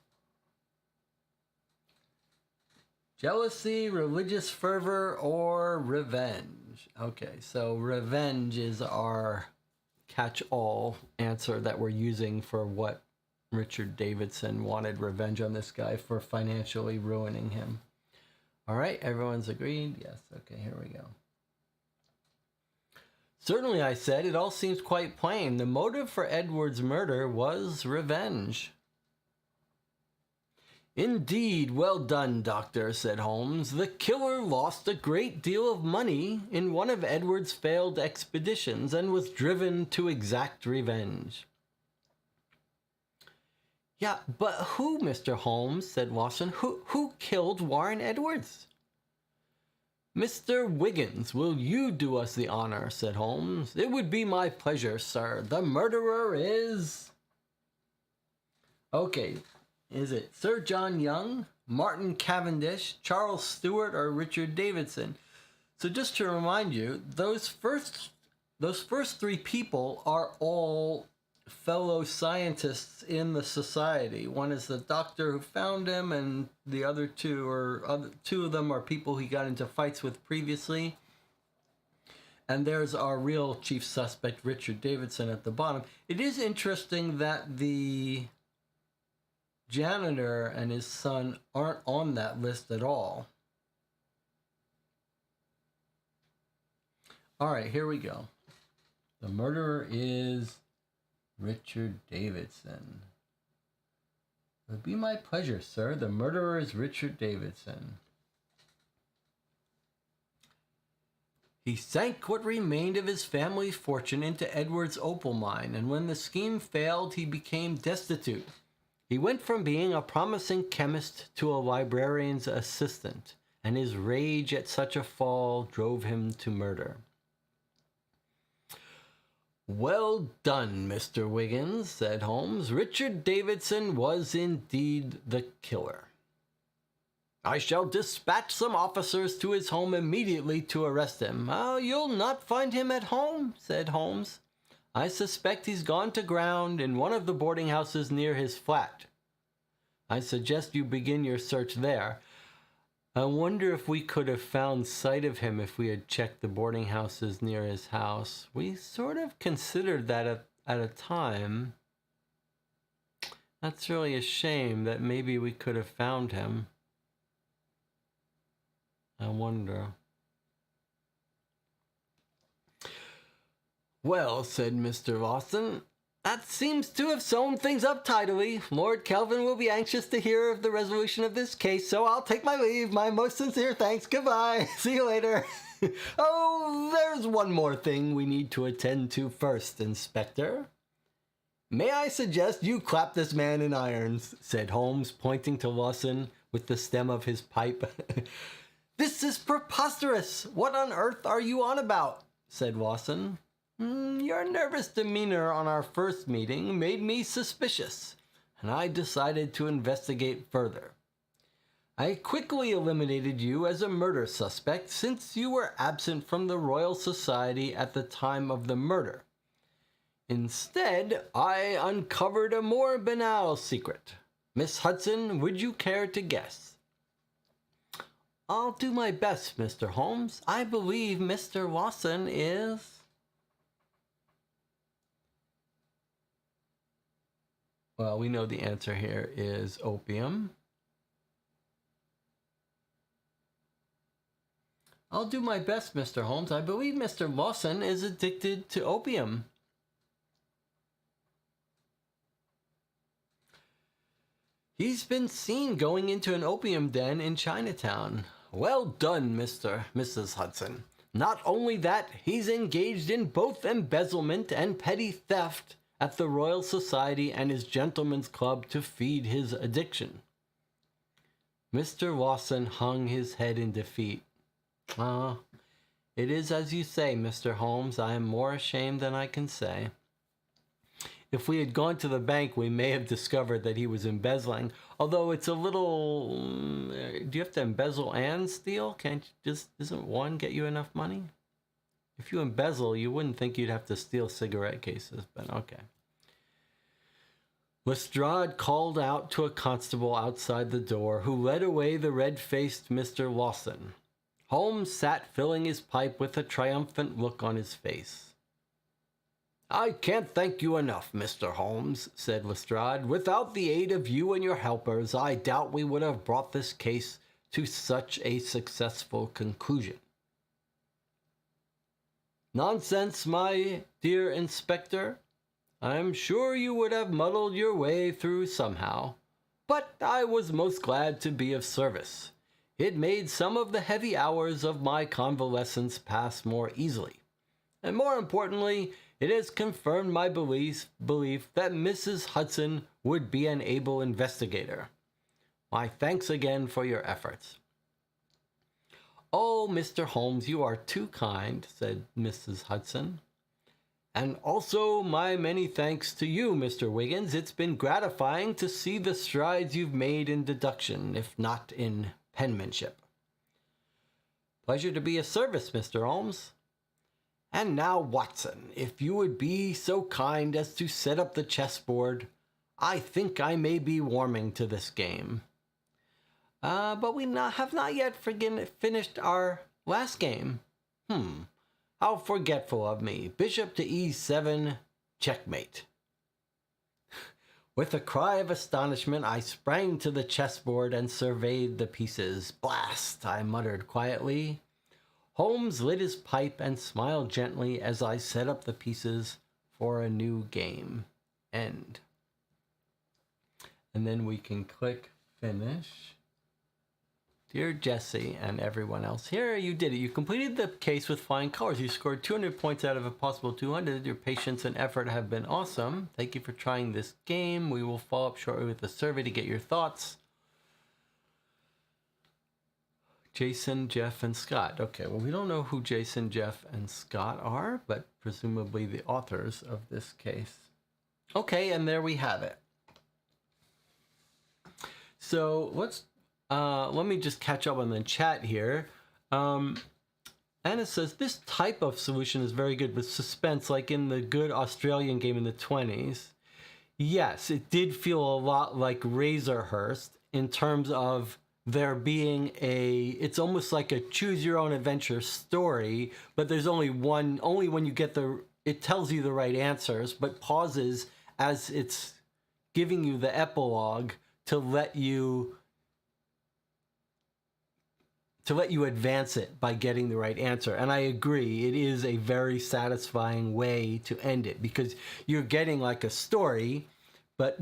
jealousy, religious fervor, or revenge." Okay, so revenge is our catch-all answer that we're using for what Richard Davidson wanted revenge on this guy for financially ruining him. All right, everyone's agreed? Yes, okay, here we go. "Certainly," I said, "it all seems quite plain. The motive for Edward's murder was revenge." "Indeed, well done, Doctor," said Holmes. "The killer lost a great deal of money in one of Edward's failed expeditions and was driven to exact revenge." "Yeah, but who, Mr. Holmes?" said Watson. Who killed Warren Edwards?" "Mr. Wiggins, will you do us the honor?" said Holmes. "It would be my pleasure, sir. The murderer is..." Okay, is it Sir John Young, Martin Cavendish, Charles Stewart, or Richard Davidson? So just to remind you, those first three people are all fellow scientists in the society. One is the doctor who found him, and the other two of them are people he got into fights with previously. And there's our real chief suspect, Richard Davidson, at the bottom. It is interesting that the janitor and his son aren't on that list at all. All right, here we go. The murderer is Richard Davidson. "It would be my pleasure, sir. The murderer is Richard Davidson. He sank what remained of his family's fortune into Edward's opal mine, and when the scheme failed, he became destitute. He went from being a promising chemist to a librarian's assistant, and his rage at such a fall drove him to murder." "Well done, Mr. Wiggins," said Holmes. "Richard Davidson was indeed the killer. I shall dispatch some officers to his home immediately to arrest him." "Oh, you'll not find him at home," said Holmes. "I suspect he's gone to ground in one of the boarding houses near his flat. I suggest you begin your search there. I wonder if we could have found sight of him if we had checked the boarding houses near his house. We sort of considered that at a time. That's really a shame that maybe we could have found him. I wonder." "Well," said Mr. Lawson, "that seems to have sewn things up tidily. Lord Kelvin will be anxious to hear of the resolution of this case, so I'll take my leave. My most sincere thanks. Goodbye. See you later." "Oh, there's one more thing we need to attend to first, Inspector." "May I suggest you clap this man in irons?" said Holmes, pointing to Lawson with the stem of his pipe. "This is preposterous. What on earth are you on about?" said Lawson. "Your nervous demeanor on our first meeting made me suspicious, and I decided to investigate further. I quickly eliminated you as a murder suspect since you were absent from the Royal Society at the time of the murder. Instead, I uncovered a more banal secret. Miss Hudson, would you care to guess?" "I'll do my best, Mr. Holmes. I believe Mr. Lawson is..." Well, we know the answer here is opium. "I'll do my best, Mr. Holmes. I believe Mr. Lawson is addicted to opium." "He's been seen going into an opium den in Chinatown." "Well done, Mrs. Hudson. Not only that, he's engaged in both embezzlement and petty theft, at the Royal Society and his gentlemen's club to feed his addiction. Mr. Lawson hung his head in defeat. It is as you say, Mr. Holmes. I am more ashamed than I can say. If we had gone to the bank, we may have discovered that he was embezzling. Although it's a little... do you have to embezzle and steal? Doesn't one get you enough money? If you embezzle, you wouldn't think you'd have to steal cigarette cases, but okay. Lestrade called out to a constable outside the door, who led away the red-faced Mr. Lawson. Holmes sat filling his pipe with a triumphant look on his face. "I can't thank you enough, Mr. Holmes," said Lestrade. "Without the aid of you and your helpers, I doubt we would have brought this case to such a successful conclusion." "Nonsense, my dear Inspector. I'm sure you would have muddled your way through somehow. But I was most glad to be of service. It made some of the heavy hours of my convalescence pass more easily. And more importantly, it has confirmed my belief that Mrs. Hudson would be an able investigator. My thanks again for your efforts." "Oh, Mr. Holmes, you are too kind," said Mrs. Hudson. "And also my many thanks to you, Mr. Wiggins. It's been gratifying to see the strides you've made in deduction, if not in penmanship." "Pleasure to be of service, Mr. Holmes." "And now, Watson, if you would be so kind as to set up the chessboard, I think I may be warming to this game." But we have not yet finished our last game. How forgetful of me. Bishop to e7, checkmate." With a cry of astonishment, I sprang to the chessboard and surveyed the pieces. "Blast," I muttered quietly. Holmes lit his pipe and smiled gently as I set up the pieces for a new game. End. And then we can click finish. Dear Jesse and everyone else, here you did it. You completed the case with flying colors. You scored 200 points out of a possible 200. Your patience and effort have been awesome. Thank you for trying this game. We will follow up shortly with a survey to get your thoughts. Jason, Jeff, and Scott. Okay, well, we don't know who Jason, Jeff, and Scott are, but presumably the authors of this case. Okay, and there we have it. So let me just catch up on the chat here. Anna says, "This type of solution is very good with suspense, like in the good Australian game in the 20s. Yes, it did feel a lot like Razorhurst in terms of there being it's almost like a choose your own adventure story, but there's only when you get it tells you the right answers, but pauses as it's giving you the epilogue to let you advance it by getting the right answer. And I agree, it is a very satisfying way to end it, because you're getting like a story, but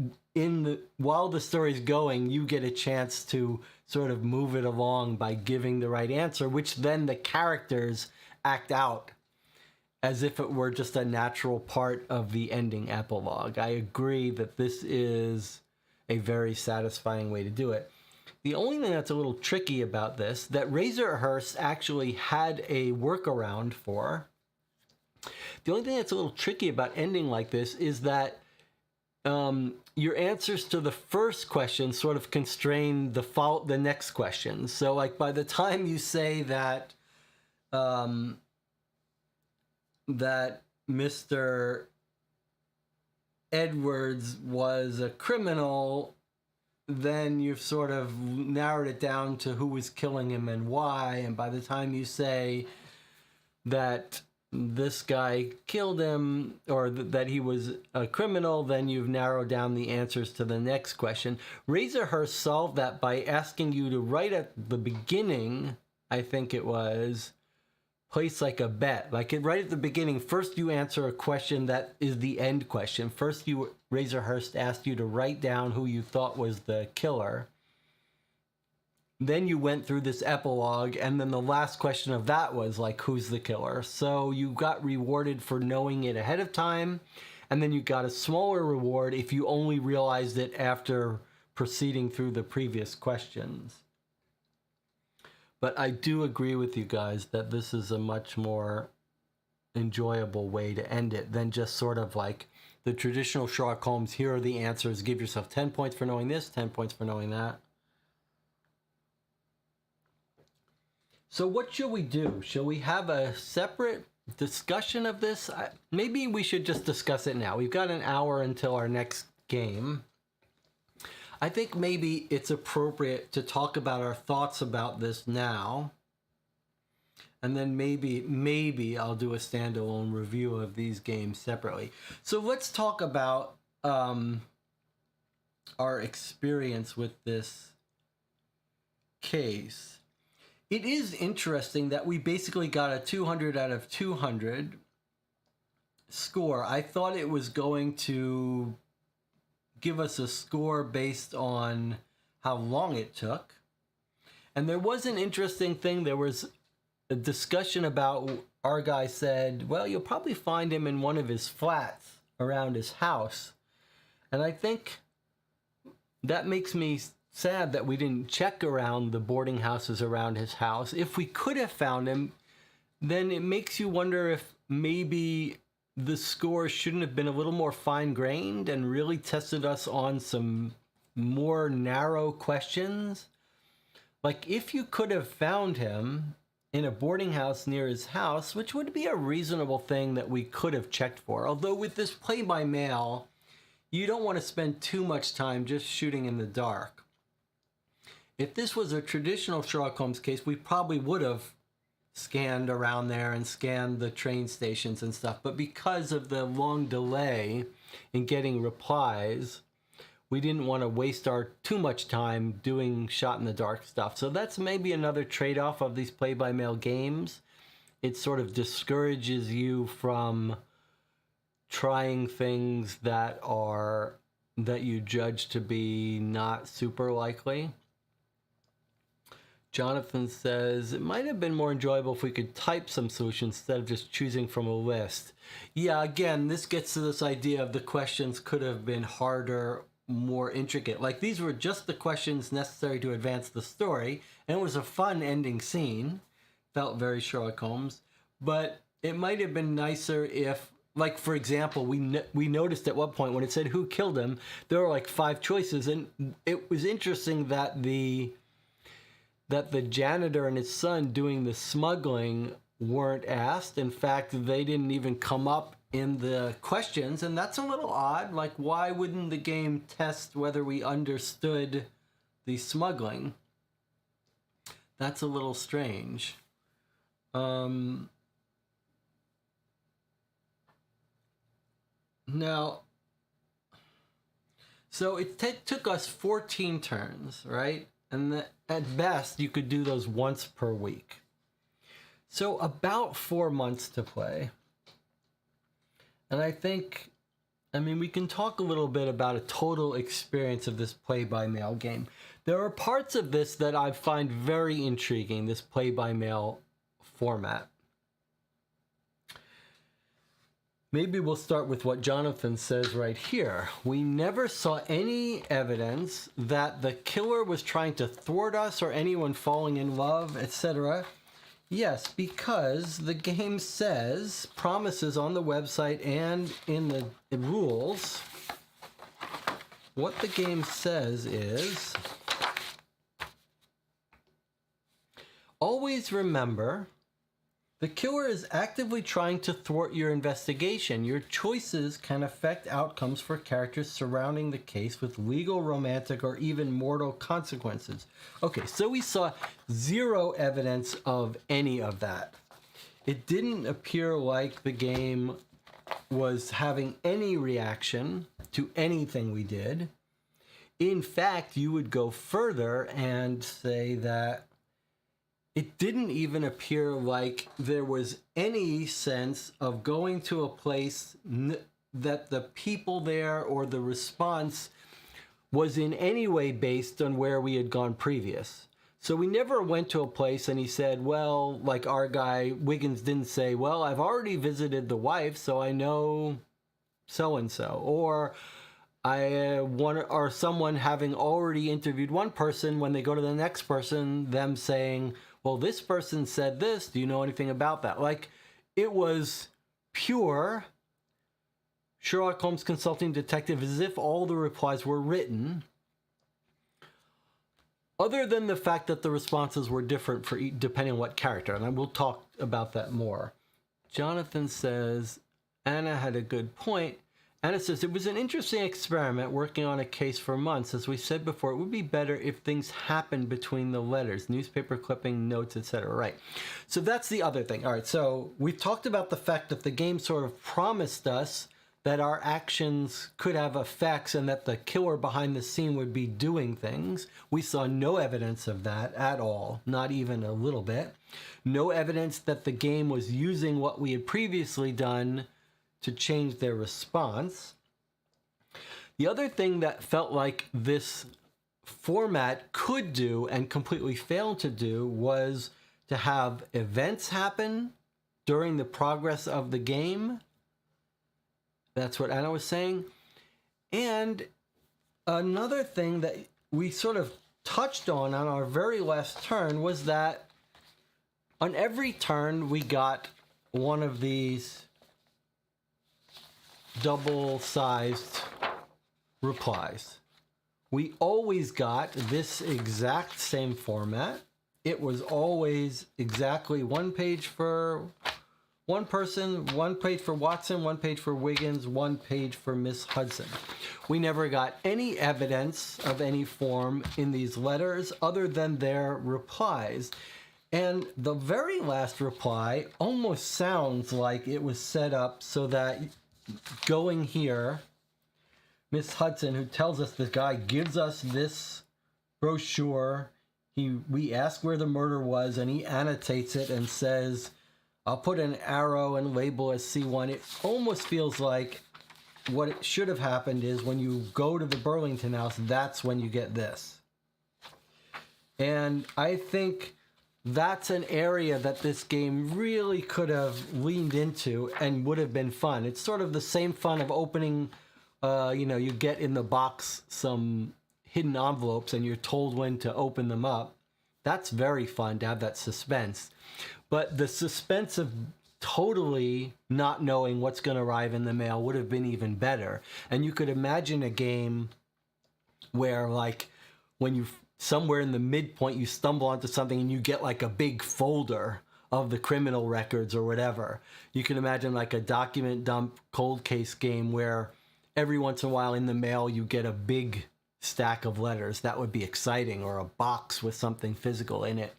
while the story's going, you get a chance to sort of move it along by giving the right answer, which then the characters act out as if it were just a natural part of the ending epilogue. I agree that this is a very satisfying way to do it. The only thing that's a little tricky about this, that Razorhurst actually had a workaround for. The only thing that's a little tricky about ending like this is that your answers to the first question sort of constrain the next question. So, like, by the time you say that that Mr. Edwards was a criminal, then you've sort of narrowed it down to who was killing him and why. And by the time you say that this guy killed him, or that he was a criminal, then you've narrowed down the answers to the next question. Razorhurst solved that by asking you to, right at the beginning, I think it was, place like a bet. Like right at the beginning, first you answer a question that is the end question. First, Razorhurst asked you to write down who you thought was the killer. Then you went through this epilogue, and then the last question of that was like, who's the killer? So you got rewarded for knowing it ahead of time, and then you got a smaller reward if you only realized it after proceeding through the previous questions. But I do agree with you guys that this is a much more enjoyable way to end it than just sort of like the traditional Sherlock Holmes, here are the answers, give yourself 10 points for knowing this, 10 points for knowing that. So what should we do? Shall we have a separate discussion of this? Maybe we should just discuss it now. We've got an hour until our next game. I think maybe it's appropriate to talk about our thoughts about this now. And then maybe I'll do a standalone review of these games separately. So let's talk about our experience with this case. It is interesting that we basically got a 200 out of 200 score. I thought it was going to give us a score based on how long it took. And there was an interesting thing. There was a discussion about, our guy said, well, you'll probably find him in one of his flats around his house. And I think that makes me sad that we didn't check around the boarding houses around his house. If we could have found him, then it makes you wonder if maybe the score shouldn't have been a little more fine-grained and really tested us on some more narrow questions. Like, if you could have found him in a boarding house near his house, which would be a reasonable thing that we could have checked for. Although with this play-by-mail, you don't want to spend too much time just shooting in the dark. If this was a traditional Sherlock Holmes case, we probably would have scanned around there and scanned the train stations and stuff. But because of the long delay in getting replies, we didn't want to waste our too much time doing shot in the dark stuff. So that's maybe another trade-off of these play-by-mail games. It sort of discourages you from trying things that you judge to be not super likely. Jonathan says, it might have been more enjoyable if we could type some solutions instead of just choosing from a list. Yeah, again, this gets to this idea of the questions could have been harder, more intricate. Like, these were just the questions necessary to advance the story, and it was a fun ending scene. Felt very Sherlock Holmes. But it might have been nicer if, like, for example, we noticed at one point when it said who killed him, there were like 5 choices, and it was interesting that the janitor and his son doing the smuggling weren't asked. In fact, they didn't even come up in the questions, and that's a little odd. Like, why wouldn't the game test whether we understood the smuggling? That's a little strange. Now, so it took us 14 turns, right? And at best, you could do those once per week. So about 4 months to play. And I think, we can talk a little bit about a total experience of this play-by-mail game. There are parts of this that I find very intriguing, this play-by-mail format. Maybe we'll start with what Jonathan says right here. We never saw any evidence that the killer was trying to thwart us or anyone falling in love, etc. Yes, because the game says, promises on the website and in the rules, what the game says is, always remember, the killer is actively trying to thwart your investigation. Your choices can affect outcomes for characters surrounding the case with legal, romantic, or even mortal consequences. Okay, so we saw 0 evidence of any of that. It didn't appear like the game was having any reaction to anything we did. In fact, you would go further and say that it didn't even appear like there was any sense of going to a place that the people there or the response was in any way based on where we had gone previous. So we never went to a place and he said, well, like our guy Wiggins didn't say, well, I've already visited the wife, so I know so-and-so, or or someone having already interviewed one person, when they go to the next person, them saying, well, this person said this, do you know anything about that? Like, it was pure Sherlock Holmes consulting detective, as if all the replies were written, other than the fact that the responses were different for depending on what character, and I will talk about that more. Jonathan says, Anna had a good point. Anna says, it was an interesting experiment working on a case for months. As we said before, it would be better if things happened between the letters, newspaper clipping, notes, etc. Right. So that's the other thing. All right. So we've talked about the fact that the game sort of promised us that our actions could have effects and that the killer behind the scene would be doing things. We saw no evidence of that at all, not even a little bit. No evidence that the game was using what we had previously done to change their response. The other thing that felt like this format could do and completely failed to do was to have events happen during the progress of the game. That's what Anna was saying. And another thing that we sort of touched on our very last turn was that on every turn we got one of these double-sized replies. We always got this exact same format. It was always exactly one page for one person, one page for Watson, one page for Wiggins, one page for Miss Hudson. We never got any evidence of any form in these letters other than their replies. And the very last reply almost sounds like it was set up so that going here, Miss Hudson, who tells us the guy gives us this brochure, we ask where the murder was, and he annotates it and says, I'll put an arrow and label as C1. It almost feels like what it should have happened is when you go to the Burlington house, that's when you get this. And I think that's an area that this game really could have leaned into and would have been fun. It's sort of the same fun of opening, you get in the box some hidden envelopes and you're told when to open them up. That's very fun to have that suspense. But the suspense of totally not knowing what's going to arrive in the mail would have been even better. And you could imagine a game where, like, when you somewhere in the midpoint you stumble onto something and you get like a big folder of the criminal records or whatever. You can imagine like a document dump cold case game where every once in a while in the mail you get a big stack of letters. That would be exciting, or a box with something physical in it.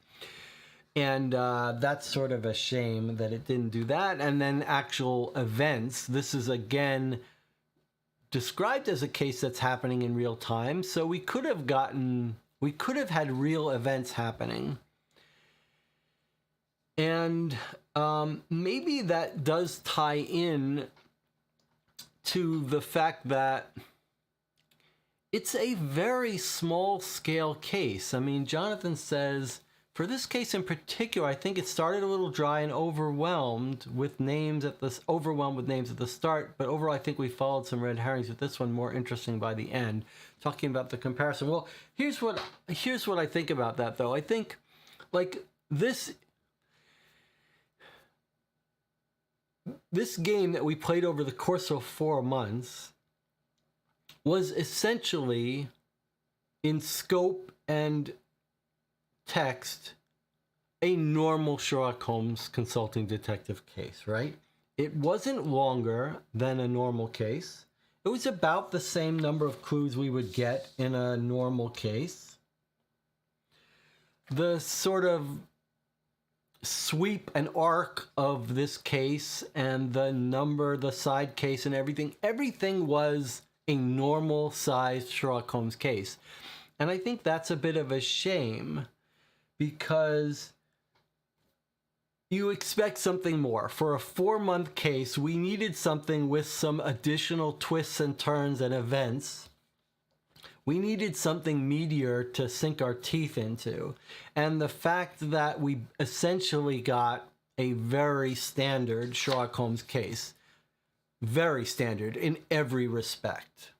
And that's sort of a shame that it didn't do that. And then actual events. This is, again, described as a case that's happening in real time. So we could have had real events happening. And maybe that does tie in to the fact that it's a very small scale case. I mean, Jonathan says, for this case in particular, I think it started a little dry and overwhelmed with names at the start, but overall I think we followed some red herrings with this one more interesting by the end. Talking about the comparison. Well, here's what I think about that though. I think like this game that we played over the course of 4 months was essentially in scope and text a normal Sherlock Holmes consulting detective case, right? It wasn't longer than a normal case. It was about the same number of clues we would get in a normal case. The sort of sweep and arc of this case and the side case and everything was a normal sized Sherlock Holmes case. And I think that's a bit of a shame, because you expect something more. For a 4-month case, we needed something with some additional twists and turns and events. We needed something meatier to sink our teeth into. And the fact that we essentially got a very standard Sherlock Holmes case very standard in every respect.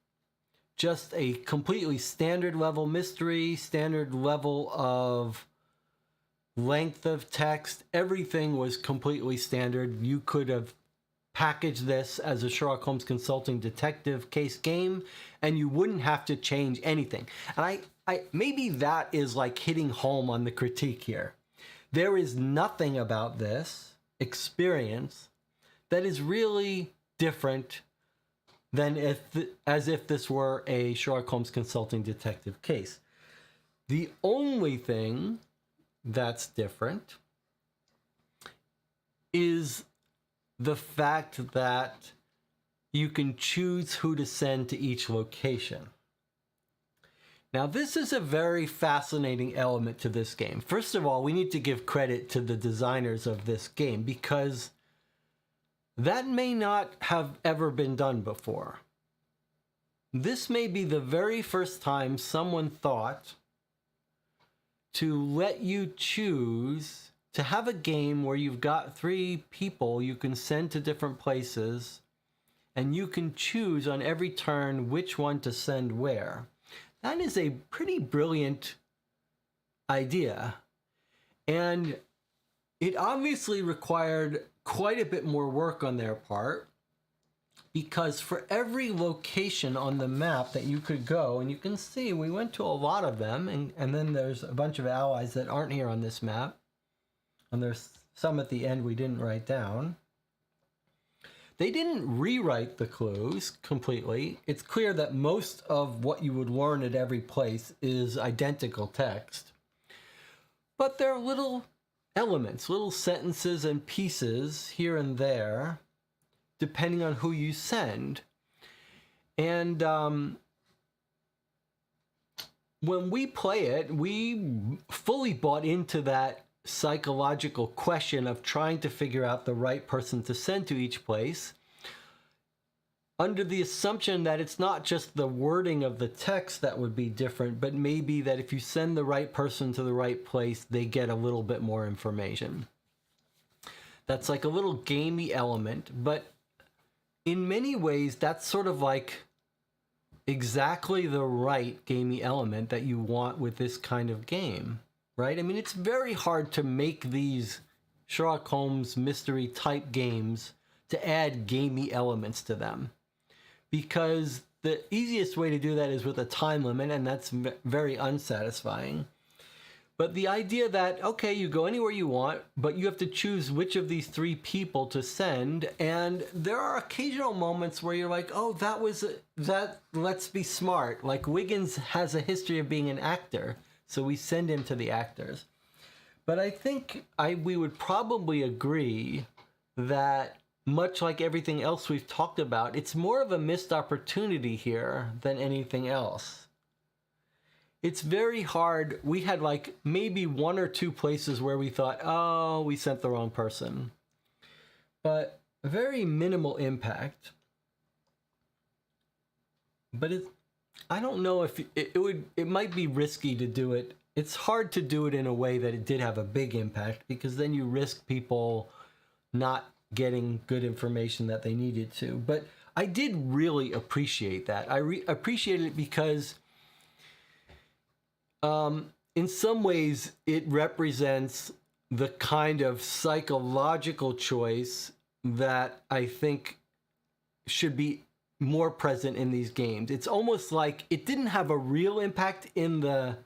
Just a completely standard level mystery, standard level of length of text. Everything was completely standard. You could have packaged this as a Sherlock Holmes consulting detective case game, and you wouldn't have to change anything. And I maybe that is like hitting home on the critique here. There is nothing about this experience that is really different than as if this were a Sherlock Holmes consulting detective case. The only thing that's different is the fact that you can choose who to send to each location. Now, this is a very fascinating element to this game. First of all, we need to give credit to the designers of this game, because that may not have ever been done before. This may be the very first time someone thought to let you choose to have a game where you've got 3 people you can send to different places, and you can choose on every turn which one to send where. That is a pretty brilliant idea. And it obviously required quite a bit more work on their part, because for every location on the map that you could go, and you can see we went to a lot of them, and then there's a bunch of allies that aren't here on this map, and there's some at the end we didn't write down. They didn't rewrite the clues completely. It's clear that most of what you would learn at every place is identical text. But there are little elements, little sentences and pieces here and there, depending on who you send. And when we play it, we fully bought into that psychological question of trying to figure out the right person to send to each place, under the assumption that it's not just the wording of the text that would be different, but maybe that if you send the right person to the right place, they get a little bit more information. That's like a little gamey element, but in many ways, that's sort of like exactly the right gamey element that you want with this kind of game. Right? I mean, it's very hard to make these Sherlock Holmes mystery type games to add gamey elements to them, because the easiest way to do that is with a time limit, and that's very unsatisfying. But the idea that, okay, you go anywhere you want, but you have to choose which of these 3 people to send, and there are occasional moments where you're like, oh, let's be smart. Like Wiggins has a history of being an actor, so we send him to the actors. But I think we would probably agree that, much like everything else we've talked about, it's more of a missed opportunity here than anything else. It's very hard. We had like maybe 1 or 2 places where we thought, oh, we sent the wrong person. But very minimal impact. But I don't know if it might be risky to do it. It's hard to do it in a way that it did have a big impact, because then you risk people not getting good information that they needed to. But I did really appreciate that. I appreciated it because in some ways it represents the kind of psychological choice that I think should be more present in these games. It's almost like it didn't have a real impact in the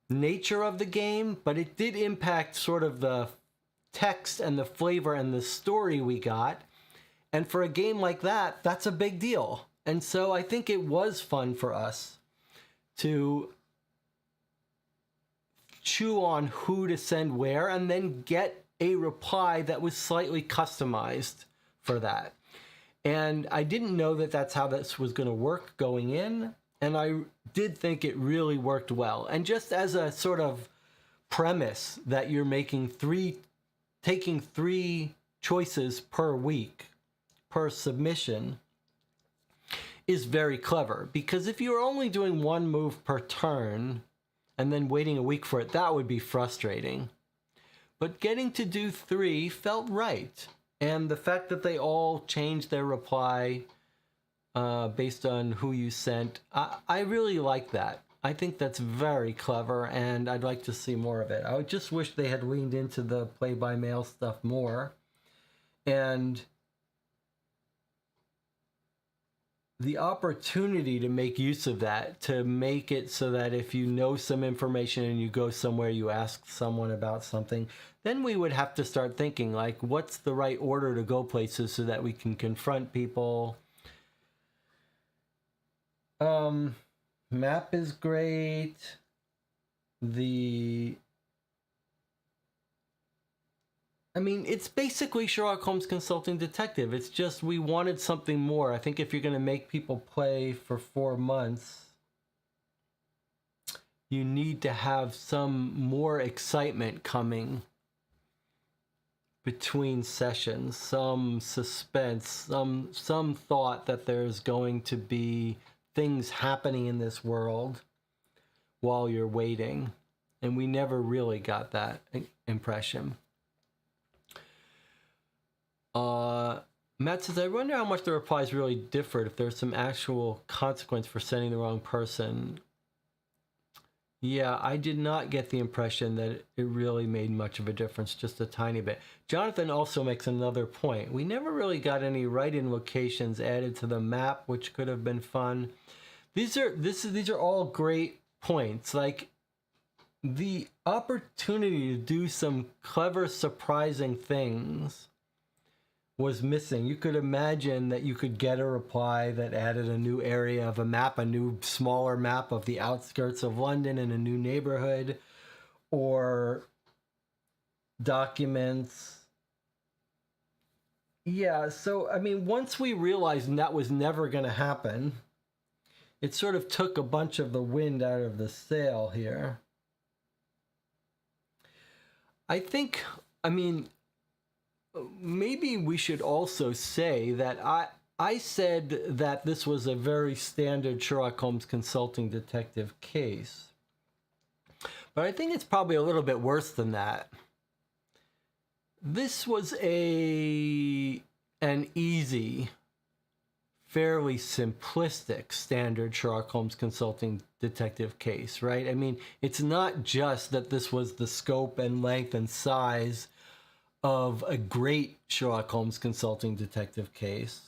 nature of the game, but it did impact sort of the text and the flavor and the story we got. And for a game like that, that's a big deal. And so I think it was fun for us to chew on who to send where, and then get a reply that was slightly customized for that. And I didn't know that that's how this was going to work going in, and I did think it really worked well. And just as a sort of premise that you're taking 3 choices per week, per submission, is very clever. Because if you're only doing 1 move per turn, and then waiting a week for it, that would be frustrating. But getting to do 3 felt right. And the fact that they all changed their reply based on who you sent, I really like that. I think that's very clever, and I'd like to see more of it. I just wish they had leaned into the play-by-mail stuff more. And the opportunity to make use of that, to make it so that if you know some information and you go somewhere, you ask someone about something, then we would have to start thinking, like, what's the right order to go places so that we can confront people. Map is great. I mean, it's basically Sherlock Holmes Consulting Detective. It's just we wanted something more. I think if you're going to make people play for 4 months, you need to have some more excitement coming between sessions, some suspense, some thought that there's going to be things happening in this world while you're waiting. And we never really got that impression. Matt says, I wonder how much the replies really differed, if there's some actual consequence for sending the wrong person. Yeah, I did not get the impression that it really made much of a difference, just a tiny bit. Jonathan also makes another point. We never really got any write-in locations added to the map, which could have been fun. These are all great points. Like, the opportunity to do some clever, surprising things was missing. You could imagine that you could get a reply that added a new area of a map, a new smaller map of the outskirts of London in a new neighborhood, or documents. Yeah, so I mean, once we realized that was never going to happen, it sort of took a bunch of the wind out of the sail here. I think, I mean, maybe we should also say that I said that this was a very standard Sherlock Holmes Consulting Detective case. But I think it's probably a little bit worse than that. This was an easy, fairly simplistic standard Sherlock Holmes Consulting Detective case, right? I mean, it's not just that this was the scope and length and size of a great Sherlock Holmes Consulting Detective case.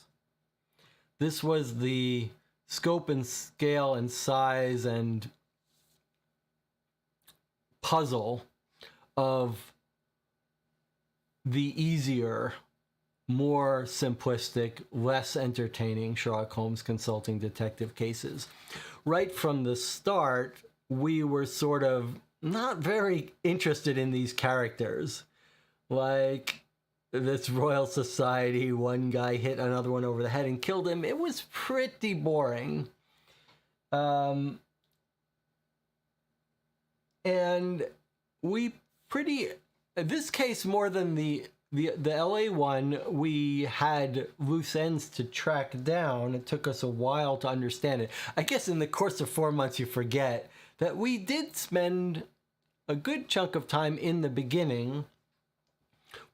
This was the scope and scale and size and puzzle of the easier, more simplistic, less entertaining Sherlock Holmes Consulting Detective cases. Right from the start, we were sort of not very interested in these characters. Like, this Royal Society, one guy hit another one over the head and killed him. It was pretty boring. And we this case more than the LA one, we had loose ends to track down. It took us a while to understand it. I guess in the course of 4 months, you forget that we did spend a good chunk of time in the beginning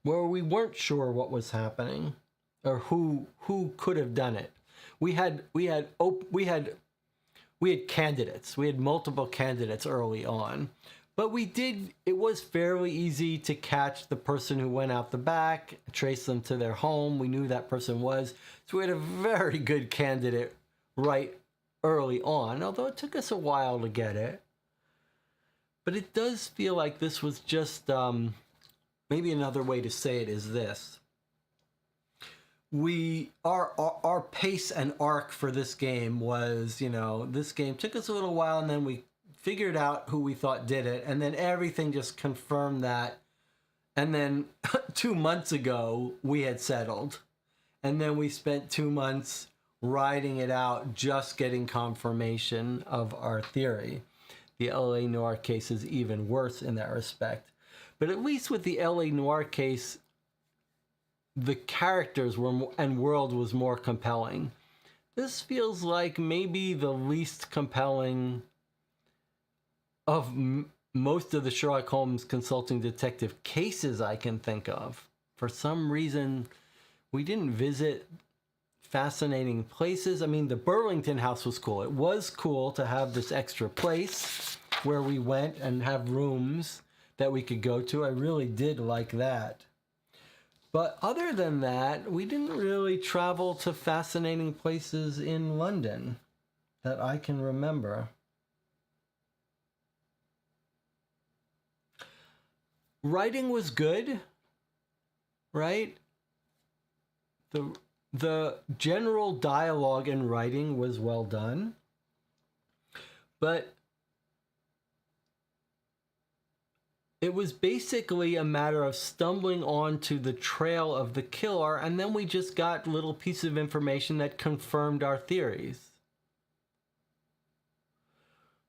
where we weren't sure what was happening or who could have done it. We had candidates. We had multiple candidates early on, but it was fairly easy to catch the person who went out the back, trace them to their home. We knew who that person was. So we had a very good candidate right early on, although it took us a while to get it. But it does feel like this was just, maybe another way to say it is this. Our pace and arc for this game was, this game took us a little while, and then we figured out who we thought did it, and then everything just confirmed that. And then 2 months ago, we had settled. And then we spent 2 months riding it out, just getting confirmation of our theory. The LA Noire case is even worse in that respect. But at least with the LA Noire case, the characters and world was more compelling. This feels like maybe the least compelling of most of the Sherlock Holmes Consulting Detective cases I can think of. For some reason, we didn't visit fascinating places. I mean, the Burlington house was cool. It was cool to have this extra place where we went and have rooms that we could go to. I really did like that. But other than that, we didn't really travel to fascinating places in London that I can remember. Writing was good, right? The general dialogue and writing was well done. But it was basically a matter of stumbling onto the trail of the killer, and then we just got little pieces of information that confirmed our theories.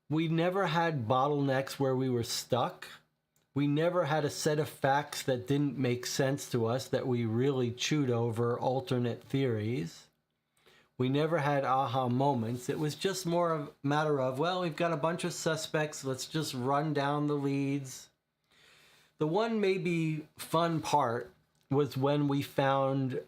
We never had bottlenecks where we were stuck. We never had a set of facts that didn't make sense to us, that we really chewed over alternate theories. We never had aha moments. It was just more of a matter of, well, we've got a bunch of suspects. Let's just run down the leads. The one maybe fun part was when we found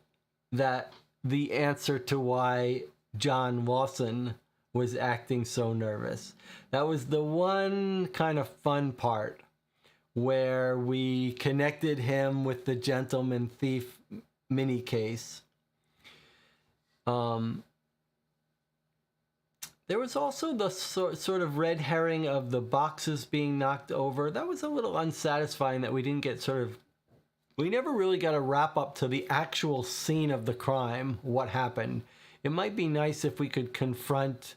that the answer to why John Lawson was acting so nervous. That was the one kind of fun part where we connected him with the gentleman thief mini case. There was also the sort of red herring of the boxes being knocked over. That was a little unsatisfying that we didn't get we never really got a wrap up to the actual scene of the crime, what happened. It might be nice if we could confront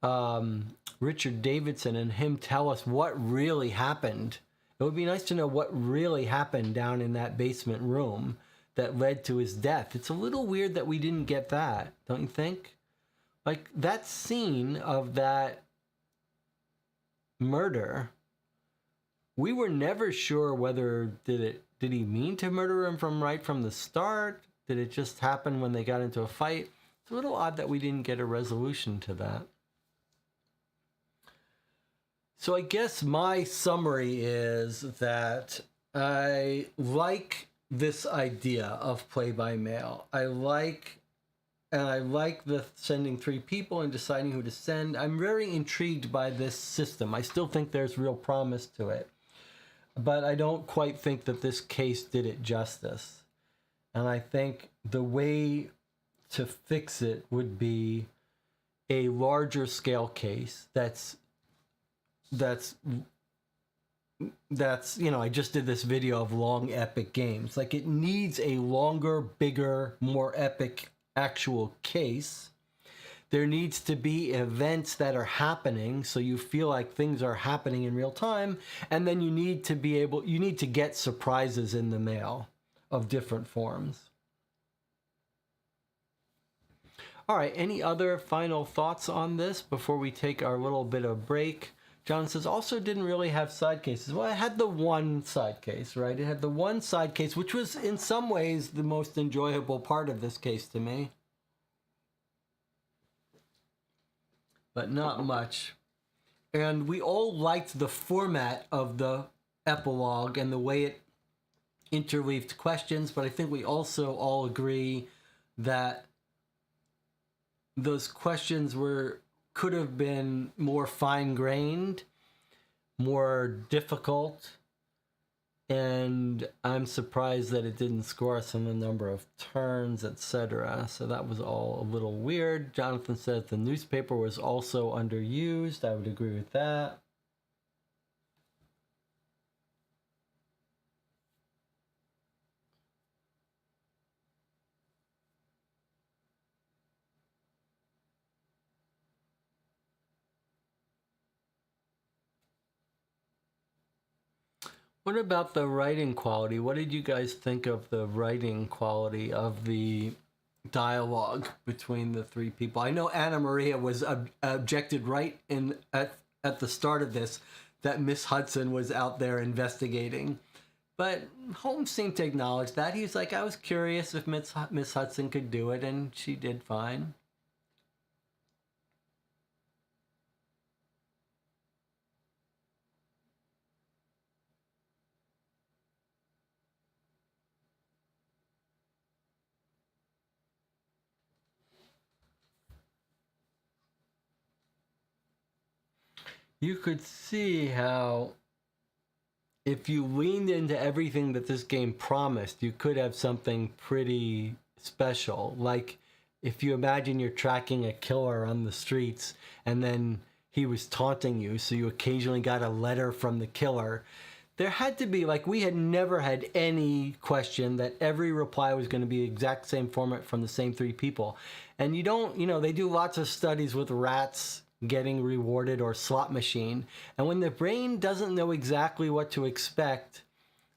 Richard Davidson and him tell us what really happened. It would be nice to know what really happened down in that basement room that led to his death. It's a little weird that we didn't get that, don't you think? Like, that scene of that murder, we were never sure whether did he mean to murder him right from the start? Did it just happen when they got into a fight? It's a little odd that we didn't get a resolution to that. So I guess my summary is that I like this idea of play-by-mail. I like the sending 3 people and deciding who to send. I'm very intrigued by this system. I still think there's real promise to it. But I don't quite think that this case did it justice. And I think the way to fix it would be a larger scale case that's I just did this video of long epic games. Like, it needs a longer, bigger, more epic actual case. There needs to be events that are happening so you feel like things are happening in real time, and then you need to get surprises in the mail of different forms. All right, any other final thoughts on this before we take our little bit of break? John says, also didn't really have side cases. Well, it had the one side case, right? It had the one side case, which was in some ways the most enjoyable part of this case to me. But not much. And we all liked the format of the epilogue and the way it interweaved questions, but I think we also all agree that those questions could have been more fine-grained, more difficult, and I'm surprised that it didn't score us on the number of turns, etc. So that was all a little weird. Jonathan says the newspaper was also underused. I would agree with that. What about the writing quality? What did you guys think of the writing quality of the dialogue between the 3 people? I know Anna Maria was objected right at the start of this that Miss Hudson was out there investigating. But Holmes seemed to acknowledge that. He was like, I was curious if Miss Hudson could do it, and she did fine. you could see how if you leaned into everything that this game promised, you could have something pretty special. Like if you imagine you're tracking a killer on the streets and then he was taunting you, so you occasionally got a letter from the killer. There had to be, like, we had never had any question that every reply was going to be the exact same format from the same three people. And you don't, they do lots of studies with rats getting rewarded or slot machine. And when the brain doesn't know exactly what to expect,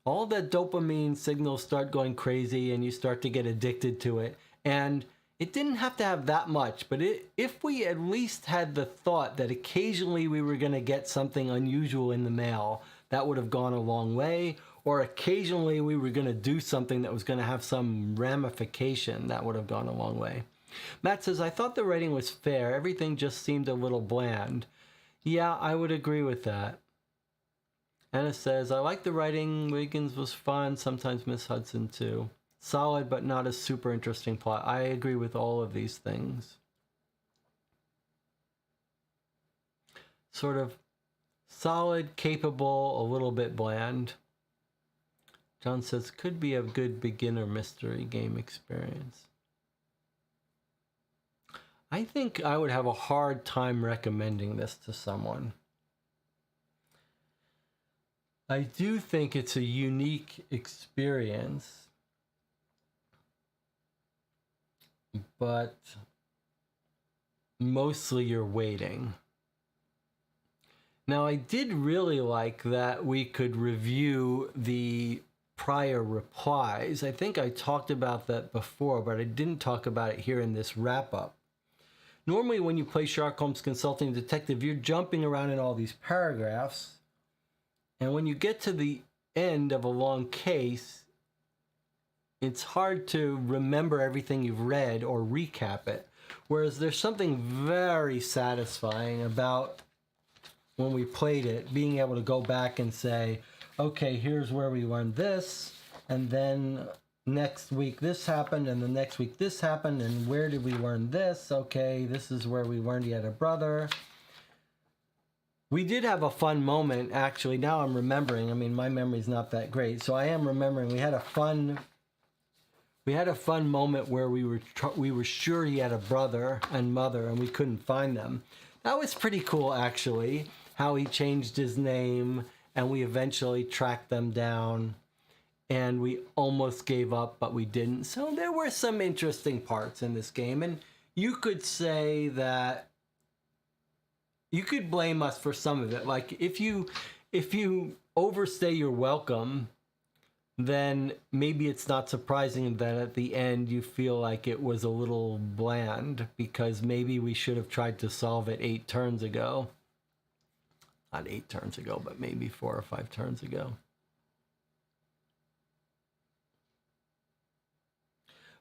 all the dopamine signals start going crazy and you start to get addicted to it. And it didn't have to have that much, but if we at least had the thought that occasionally we were going to get something unusual in the mail, that would have gone a long way. Or occasionally we were going to do something that was going to have some ramification, that would have gone a long way. Matt says, I thought the writing was fair. Everything just seemed a little bland. Yeah, I would agree with that. Anna says, I like the writing. Wiggins was fun. Sometimes Miss Hudson too. Solid, but not a super interesting plot. I agree with all of these things. Sort of solid, capable, a little bit bland. John says, could be a good beginner mystery game experience. I think I would have a hard time recommending this to someone. I do think it's a unique experience, but mostly you're waiting. Now, I did really like that we could review the prior replies. I think I talked about that before, but I didn't talk about it here in this wrap-up. Normally, when you play Sherlock Holmes Consulting Detective, you're jumping around in all these paragraphs. And when you get to the end of a long case, it's hard to remember everything you've read or recap it. Whereas there's something very satisfying about when we played it, being able to go back and say, okay, here's where we learned this, and then next week this happened, and the next week this happened, and where did we learn this? Okay, this is where we learned he had a brother. We did have a fun moment, actually. Now I'm remembering. I mean, my memory's not that great, so I am remembering. We had a fun moment where we were sure he had a brother and mother, and we couldn't find them. That was pretty cool, actually, how he changed his name, and we eventually tracked them down, and we almost gave up, but we didn't. So there were some interesting parts in this game, and you could say that you could blame us for some of it. Like, if you overstay your welcome, then maybe it's not surprising that at the end you feel like it was a little bland, because maybe we should have tried to solve it 8 turns ago. Not 8 turns ago, but maybe 4 or 5 turns ago.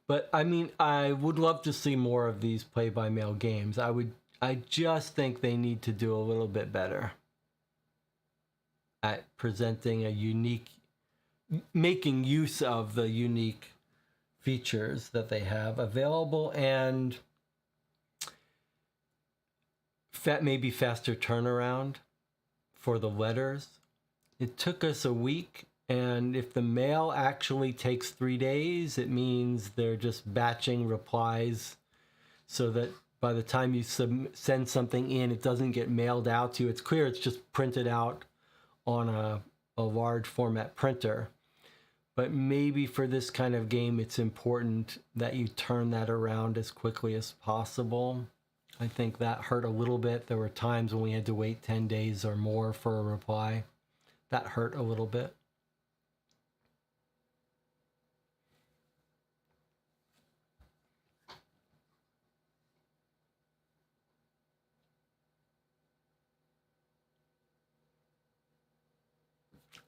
But I mean, I would love to see more of these play-by-mail games. I just think they need to do a little bit better at presenting a unique, making use of the unique features that they have available, and maybe faster turnaround for the letters. It took us a week, and if the mail actually takes 3 days, it means they're just batching replies so that by the time you send something in, it doesn't get mailed out to you. It's clear it's just printed out on a large format printer. But maybe for this kind of game, it's important that you turn that around as quickly as possible. I think that hurt a little bit. There were times when we had to wait 10 days or more for a reply. That hurt a little bit.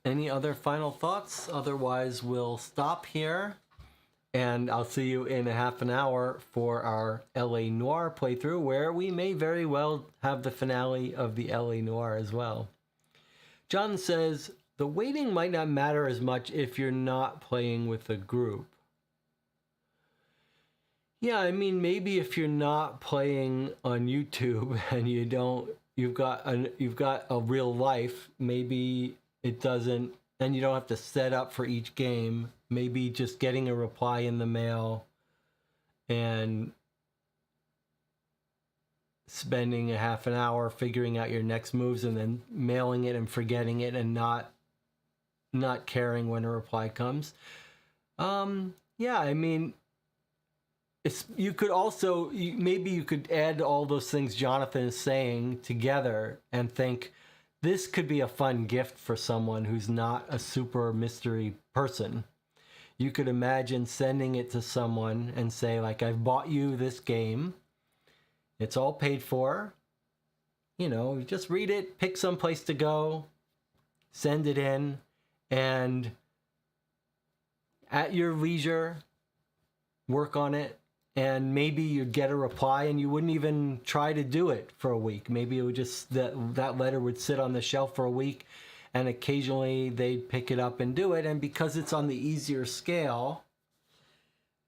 Any other final thoughts? Otherwise, we'll stop here. And I'll see you in a half an hour for our LA Noire playthrough, where we may very well have the finale of the LA Noire as well. John says, the waiting might not matter as much if you're not playing with a group. Yeah, I mean, maybe if you're not playing on YouTube and you you've got a real life. Maybe it doesn't, and you don't have to set up for each game. Maybe just getting a reply in the mail and spending a half an hour figuring out your next moves and then mailing it and forgetting it and not caring when a reply comes. Yeah, I mean, you could also, maybe you could add all those things Jonathan is saying together and think this could be a fun gift for someone who's not a super mystery person. You could imagine sending it to someone and say, like, I've bought you this game. It's all paid for. You know, you just read it, pick some place to go, send it in, and at your leisure, work on it. And maybe you'd get a reply and you wouldn't even try to do it for a week. Maybe it would just, that letter would sit on the shelf for a week and occasionally they'd pick it up and do it. And because it's on the easier scale,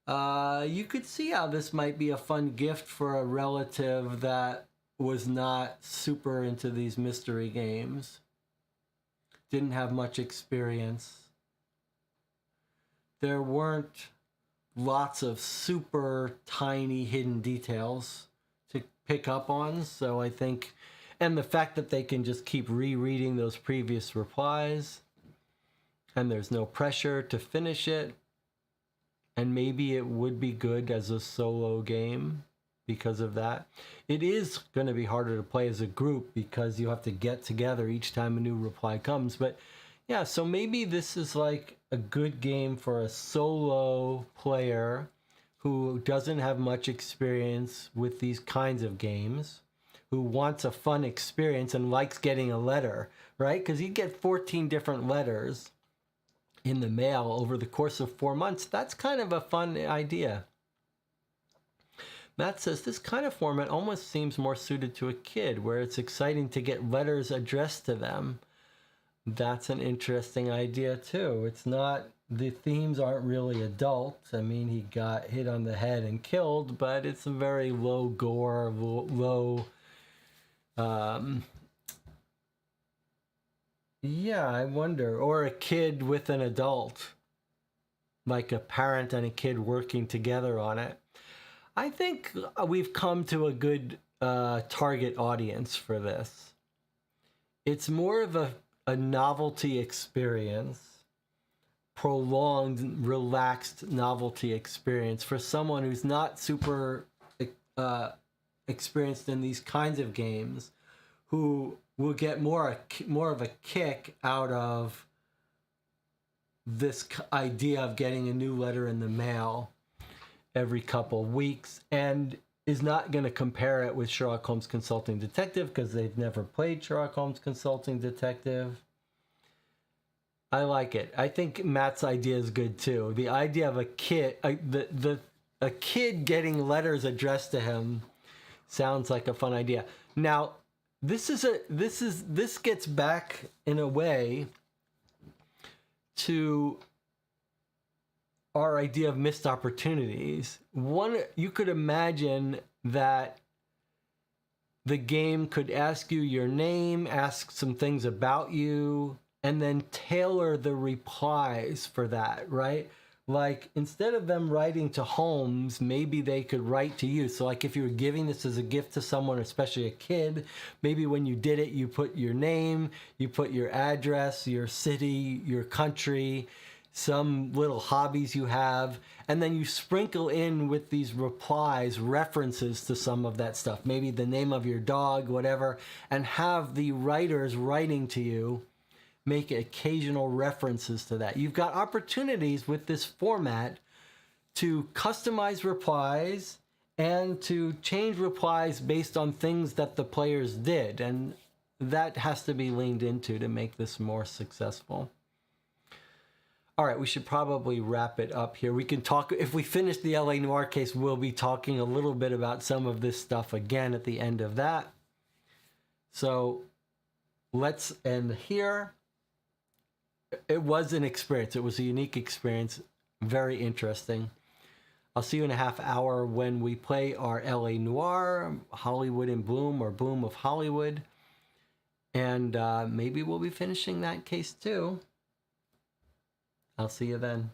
you could see how this might be a fun gift for a relative that was not super into these mystery games, didn't have much experience. There weren't lots of super tiny hidden details to pick up on. So I think, and the fact that they can just keep rereading those previous replies and there's no pressure to finish it. And maybe it would be good as a solo game because of that. It is going to be harder to play as a group because you have to get together each time a new reply comes. But yeah, so maybe this is like a good game for a solo player who doesn't have much experience with these kinds of games, who wants a fun experience and likes getting a letter, right? Because you get 14 different letters in the mail over the course of 4 months. That's kind of a fun idea. Matt says this kind of format almost seems more suited to a kid, where it's exciting to get letters addressed to them. That's an interesting idea too. It's not, the themes aren't really adult. I mean, he got hit on the head and killed, but it's a very low gore, low, yeah, I wonder. Or a kid with an adult, like a parent and a kid working together on it. I think we've come to a good target audience for this. It's more of a novelty experience, prolonged, relaxed novelty experience for someone who's not super experienced in these kinds of games, who will get more of a kick out of this idea of getting a new letter in the mail every couple weeks, and is not going to compare it with Sherlock Holmes Consulting Detective because they've never played Sherlock Holmes Consulting Detective. I like it. I think Matt's idea is good too. The idea of a kid, a kid getting letters addressed to him sounds like a fun idea. Now, this gets back in a way to our idea of missed opportunities. One, you could imagine that the game could ask you your name, ask some things about you, and then tailor the replies for that, right? Like, instead of them writing to Holmes, maybe they could write to you. So like if you were giving this as a gift to someone, especially a kid, maybe when you did it, you put your name, you put your address, your city, your country, some little hobbies you have, and then you sprinkle in with these replies references to some of that stuff, maybe the name of your dog, whatever, and have the writers writing to you make occasional references to that. You've got opportunities with this format to customize replies and to change replies based on things that the players did, and that has to be leaned into to make this more successful. All right, we should probably wrap it up here. We can talk, if we finish the LA Noire case, we'll be talking a little bit about some of this stuff again at the end of that. So let's end here. It was an experience. It was a unique experience. Very interesting. I'll see you in a half hour when we play our LA Noire, Hollywood in Bloom, or Bloom of Hollywood. And maybe we'll be finishing that case too. I'll see you then.